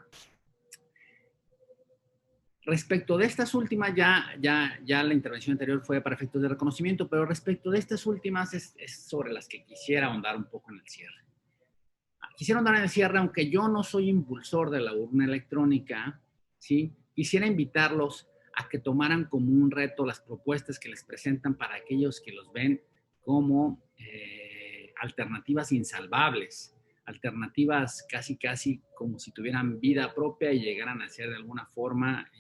Respecto de estas últimas, ya la intervención anterior fue para efectos de reconocimiento, pero respecto de estas últimas es sobre las que quisiera ahondar un poco en el cierre. Quisiera ahondar en el cierre, aunque yo no soy impulsor de la urna electrónica, ¿sí? Quisiera invitarlos a que tomaran como un reto las propuestas que les presentan para aquellos que los ven como alternativas insalvables, alternativas casi como si tuvieran vida propia y llegaran a ser de alguna forma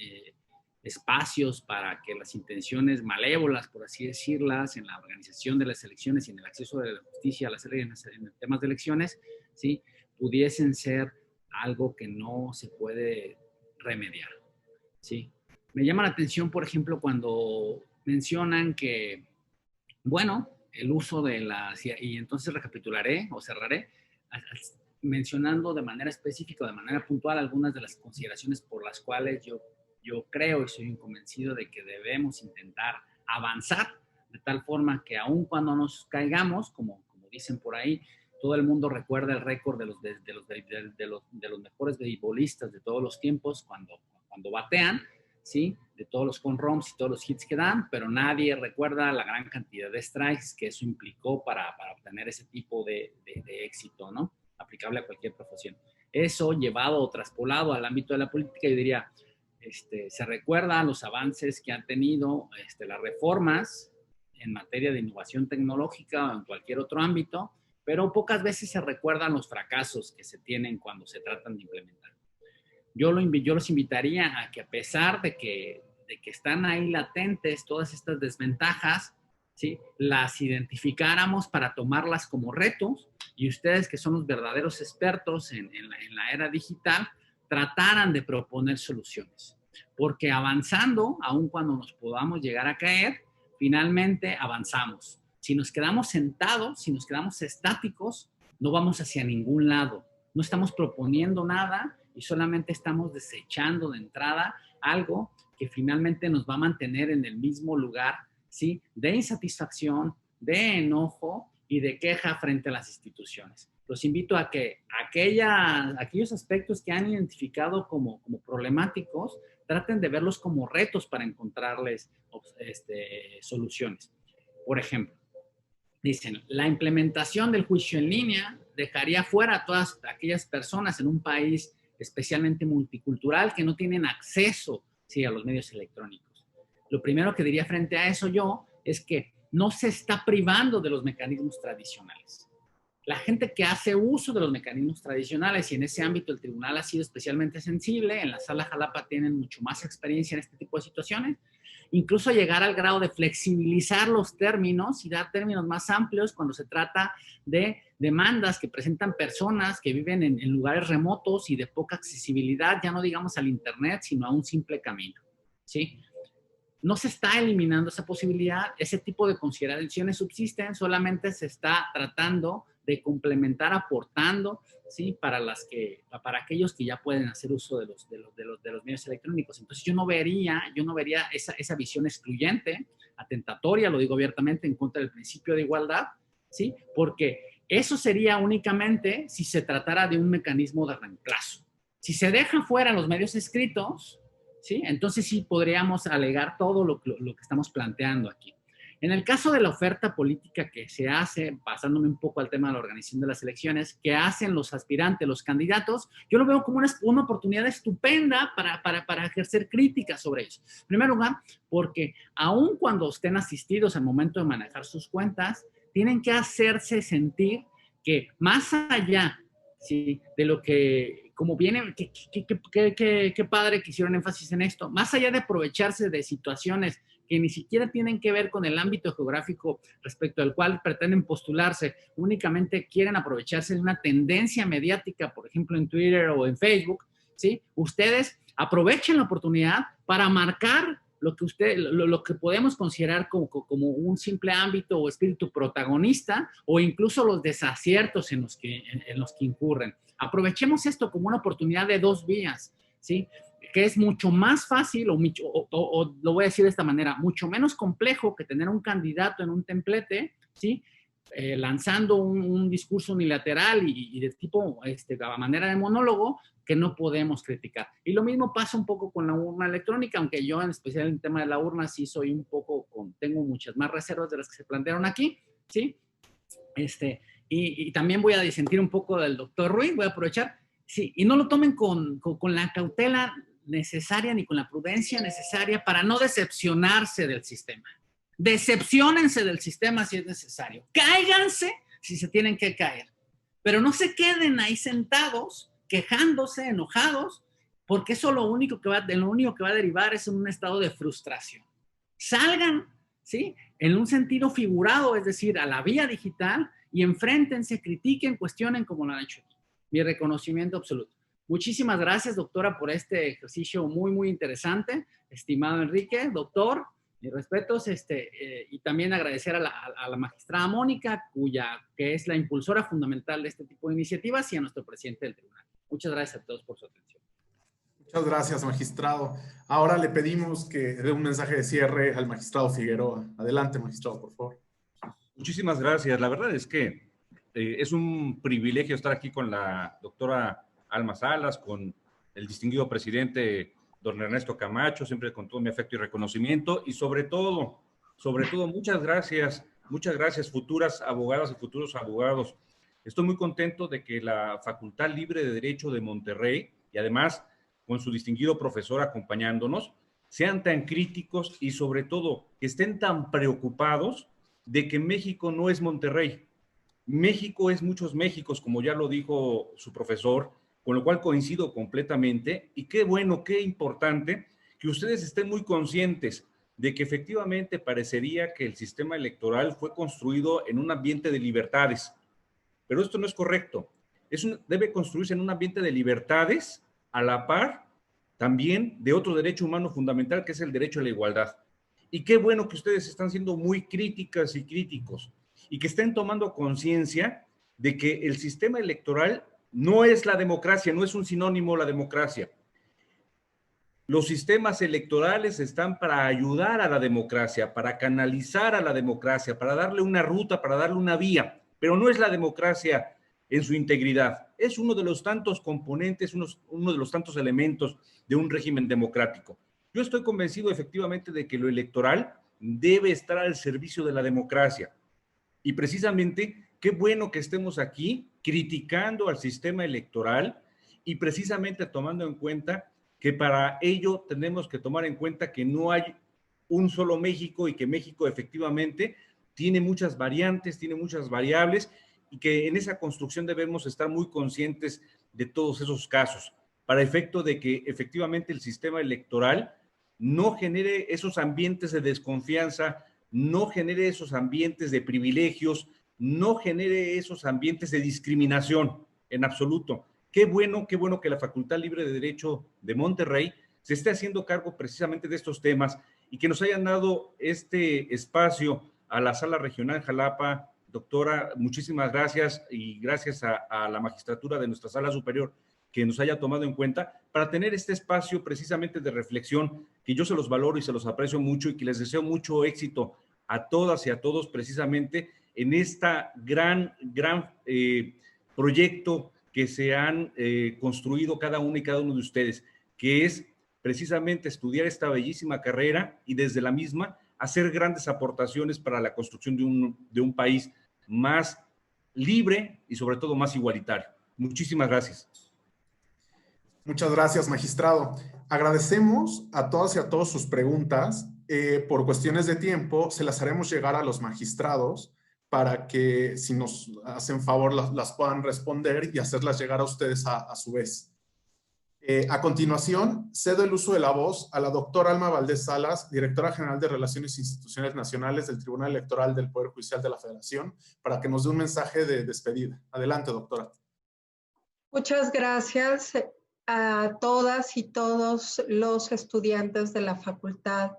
espacios para que las intenciones malévolas, por así decirlas, en la organización de las elecciones y en el acceso de la justicia a las elecciones, en temas de elecciones, ¿sí? Pudiesen ser algo que no se puede remediar, ¿sí? Me llama la atención, por ejemplo, cuando mencionan que, bueno, el uso de las, y entonces recapitularé o cerraré, mencionando de manera específica, de manera puntual, algunas de las consideraciones por las cuales yo creo y soy convencido de que debemos intentar avanzar de tal forma que aun cuando nos caigamos, como dicen por ahí, todo el mundo recuerda el récord de los mejores beisbolistas de todos los tiempos cuando batean, ¿sí? De todos los home runs y todos los hits que dan, pero nadie recuerda la gran cantidad de strikes que eso implicó para obtener ese tipo de éxito, ¿no? Aplicable a cualquier profesión. Eso llevado o traspolado al ámbito de la política, yo diría, se recuerda los avances que han tenido las reformas en materia de innovación tecnológica o en cualquier otro ámbito, pero pocas veces se recuerdan los fracasos que se tienen cuando se tratan de implementar. Yo los invitaría a que, a pesar de que están ahí latentes todas estas desventajas, ¿sí? Las identificáramos para tomarlas como retos, y ustedes, que son los verdaderos expertos en la era digital, trataran de proponer soluciones. Porque avanzando, aun cuando nos podamos llegar a caer, finalmente avanzamos. Si nos quedamos sentados, si nos quedamos estáticos, no vamos hacia ningún lado. No estamos proponiendo nada y solamente estamos desechando de entrada algo que finalmente nos va a mantener en el mismo lugar, ¿sí? De insatisfacción, de enojo y de queja frente a las instituciones. Los invito a que aquellos aspectos que han identificado como problemáticos, traten de verlos como retos para encontrarles soluciones. Por ejemplo, dicen, la implementación del juicio en línea dejaría fuera a todas aquellas personas en un país especialmente multicultural que no tienen acceso, sí, a los medios electrónicos. Lo primero que diría frente a eso yo es que no se está privando de los mecanismos tradicionales. La gente que hace uso de los mecanismos tradicionales, y en ese ámbito el tribunal ha sido especialmente sensible, en la Sala Jalapa tienen mucho más experiencia en este tipo de situaciones, incluso llegar al grado de flexibilizar los términos y dar términos más amplios cuando se trata de demandas que presentan personas que viven en lugares remotos y de poca accesibilidad, ya no digamos al internet, sino a un simple camino, ¿sí? No se está eliminando esa posibilidad, ese tipo de consideraciones subsisten, solamente se está tratando de complementar, aportando, ¿sí? Para aquellos que ya pueden hacer uso de los medios electrónicos. Entonces yo no vería esa visión excluyente, atentatoria, lo digo abiertamente, en contra del principio de igualdad, ¿sí? Porque eso sería únicamente si se tratara de un mecanismo de reemplazo. Si se dejan fuera los medios escritos, ¿sí? Entonces sí podríamos alegar todo lo que estamos planteando aquí. En el caso de la oferta política que se hace, pasándome un poco al tema de la organización de las elecciones, que hacen los aspirantes, los candidatos, yo lo veo como una oportunidad estupenda para ejercer críticas sobre ellos. En primer lugar, porque aun cuando estén asistidos al momento de manejar sus cuentas, tienen que hacerse sentir que más allá, ¿sí? De lo que, como viene, qué padre que hicieron énfasis en esto, más allá de aprovecharse de situaciones que ni siquiera tienen que ver con el ámbito geográfico respecto al cual pretenden postularse, únicamente quieren aprovecharse de una tendencia mediática, por ejemplo en Twitter o en Facebook, ¿sí? Ustedes aprovechen la oportunidad para marcar lo que podemos considerar como un simple ámbito o espíritu protagonista, o incluso los desaciertos en los que incurren. Aprovechemos esto como una oportunidad de dos vías, ¿sí? Que es mucho más fácil, o lo voy a decir de esta manera, mucho menos complejo que tener un candidato en un templete, ¿sí? lanzando un discurso unilateral y de tipo, a manera de monólogo, que no podemos criticar. Y lo mismo pasa un poco con la urna electrónica, aunque yo en especial en el tema de la urna sí soy un poco, tengo muchas más reservas de las que se plantearon aquí, ¿sí? Y también voy a disentir un poco del doctor Ruiz, voy a aprovechar, sí, y no lo tomen con la cautela necesaria ni con la prudencia necesaria para no decepcionarse del sistema. Decepciónense del sistema si es necesario. Cáiganse si se tienen que caer. Pero no se queden ahí sentados, quejándose, enojados, porque eso lo único que va a derivar es en un estado de frustración. Salgan, ¿sí?, en un sentido figurado, es decir, a la vía digital, y enfréntense, critiquen, cuestionen como lo han hecho. Mi reconocimiento absoluto. Muchísimas gracias, doctora, por este ejercicio muy, muy interesante. Estimado Enrique, doctor, mis respetos, y también agradecer a la magistrada Mónica, que es la impulsora fundamental de este tipo de iniciativas, y a nuestro presidente del tribunal. Muchas gracias a todos por su atención. Muchas gracias, magistrado. Ahora le pedimos que dé un mensaje de cierre al magistrado Figueroa. Adelante, magistrado, por favor. Muchísimas gracias. La verdad es que es un privilegio estar aquí con la doctora Alma Salas, con el distinguido presidente don Ernesto Camacho, siempre con todo mi afecto y reconocimiento, y sobre todo, muchas gracias futuras abogadas y futuros abogados. Estoy muy contento de que la Facultad Libre de Derecho de Monterrey, y además con su distinguido profesor acompañándonos, sean tan críticos y sobre todo que estén tan preocupados de que México no es Monterrey. México es muchos Méxicos, como ya lo dijo su profesor, con lo cual coincido completamente, y qué bueno, qué importante que ustedes estén muy conscientes de que efectivamente parecería que el sistema electoral fue construido en un ambiente de libertades, pero esto no es correcto. Debe construirse en un ambiente de libertades a la par también de otro derecho humano fundamental, que es el derecho a la igualdad. Y qué bueno que ustedes están siendo muy críticas y críticos y que estén tomando conciencia de que el sistema electoral no es la democracia, no es un sinónimo la democracia. Los sistemas electorales están para ayudar a la democracia, para canalizar a la democracia, para darle una ruta, para darle una vía, pero no es la democracia en su integridad. Es uno de los tantos componentes, uno de los tantos elementos de un régimen democrático. Yo estoy convencido efectivamente de que lo electoral debe estar al servicio de la democracia. Y precisamente, qué bueno que estemos aquí criticando al sistema electoral y precisamente tomando en cuenta que para ello tenemos que tomar en cuenta que no hay un solo México y que México efectivamente tiene muchas variantes, tiene muchas variables y que en esa construcción debemos estar muy conscientes de todos esos casos para efecto de que efectivamente el sistema electoral no genere esos ambientes de desconfianza, no genere esos ambientes de privilegios, no genere esos ambientes de discriminación en absoluto. Qué bueno que la Facultad Libre de Derecho de Monterrey se esté haciendo cargo precisamente de estos temas y que nos hayan dado este espacio a la Sala Regional Jalapa. Doctora, muchísimas gracias y gracias a la magistratura de nuestra Sala Superior que nos haya tomado en cuenta para tener este espacio precisamente de reflexión que yo se los valoro y se los aprecio mucho y que les deseo mucho éxito a todas y a todos precisamente en esta gran proyecto que se han construido cada uno y cada uno de ustedes, que es precisamente estudiar esta bellísima carrera y desde la misma hacer grandes aportaciones para la construcción de un país más libre y sobre todo más igualitario. Muchísimas gracias. Muchas gracias, magistrado. Agradecemos a todas y a todos sus preguntas. Por cuestiones de tiempo, se las haremos llegar a los magistrados para que, si nos hacen favor, las puedan responder y hacerlas llegar a ustedes a su vez. A continuación, cedo el uso de la voz a la doctora Alma Valdés Salas, directora general de Relaciones Institucionales Nacionales del Tribunal Electoral del Poder Judicial de la Federación, para que nos dé un mensaje de despedida. Adelante, doctora. Muchas gracias a todas y todos los estudiantes de la Facultad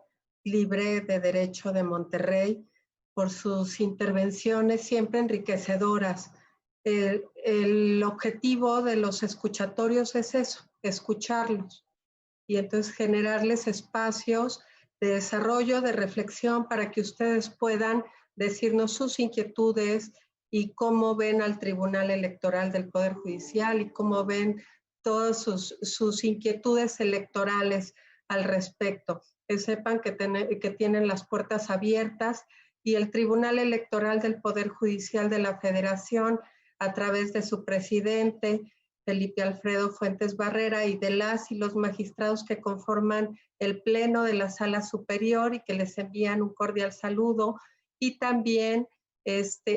Libre de Derecho de Monterrey por sus intervenciones siempre enriquecedoras. El objetivo de los escuchatorios es eso, escucharlos y entonces generarles espacios de desarrollo, de reflexión para que ustedes puedan decirnos sus inquietudes y cómo ven al Tribunal Electoral del Poder Judicial y cómo ven todas sus inquietudes electorales al respecto. Que sepan que tienen las puertas abiertas y el Tribunal Electoral del Poder Judicial de la Federación, a través de su presidente, Felipe Alfredo Fuentes Barrera, y de las y los magistrados que conforman el Pleno de la Sala Superior y que les envían un cordial saludo, y también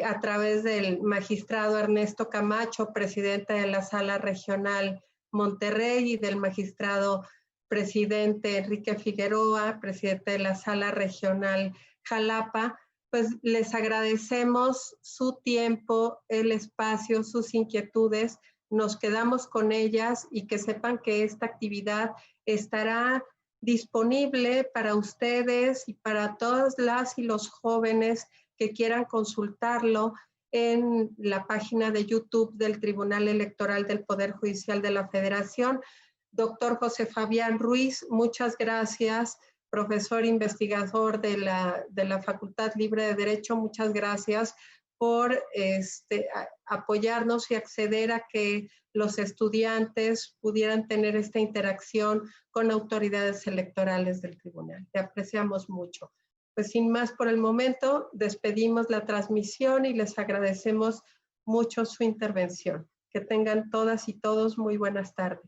a través del magistrado Ernesto Camacho, presidente de la Sala Regional Monterrey, y del magistrado presidente Enrique Figueroa, presidente de la Sala Regional Jalapa. Pues les agradecemos su tiempo, el espacio, sus inquietudes. Nos quedamos con ellas y que sepan que esta actividad estará disponible para ustedes y para todas las y los jóvenes que quieran consultarlo en la página de YouTube del Tribunal Electoral del Poder Judicial de la Federación. Doctor José Fabián Ruiz, muchas gracias. Profesor investigador de la Facultad Libre de Derecho, muchas gracias por apoyarnos y acceder a que los estudiantes pudieran tener esta interacción con autoridades electorales del tribunal. Te apreciamos mucho. Pues sin más por el momento, despedimos la transmisión y les agradecemos mucho su intervención. Que tengan todas y todos muy buenas tardes.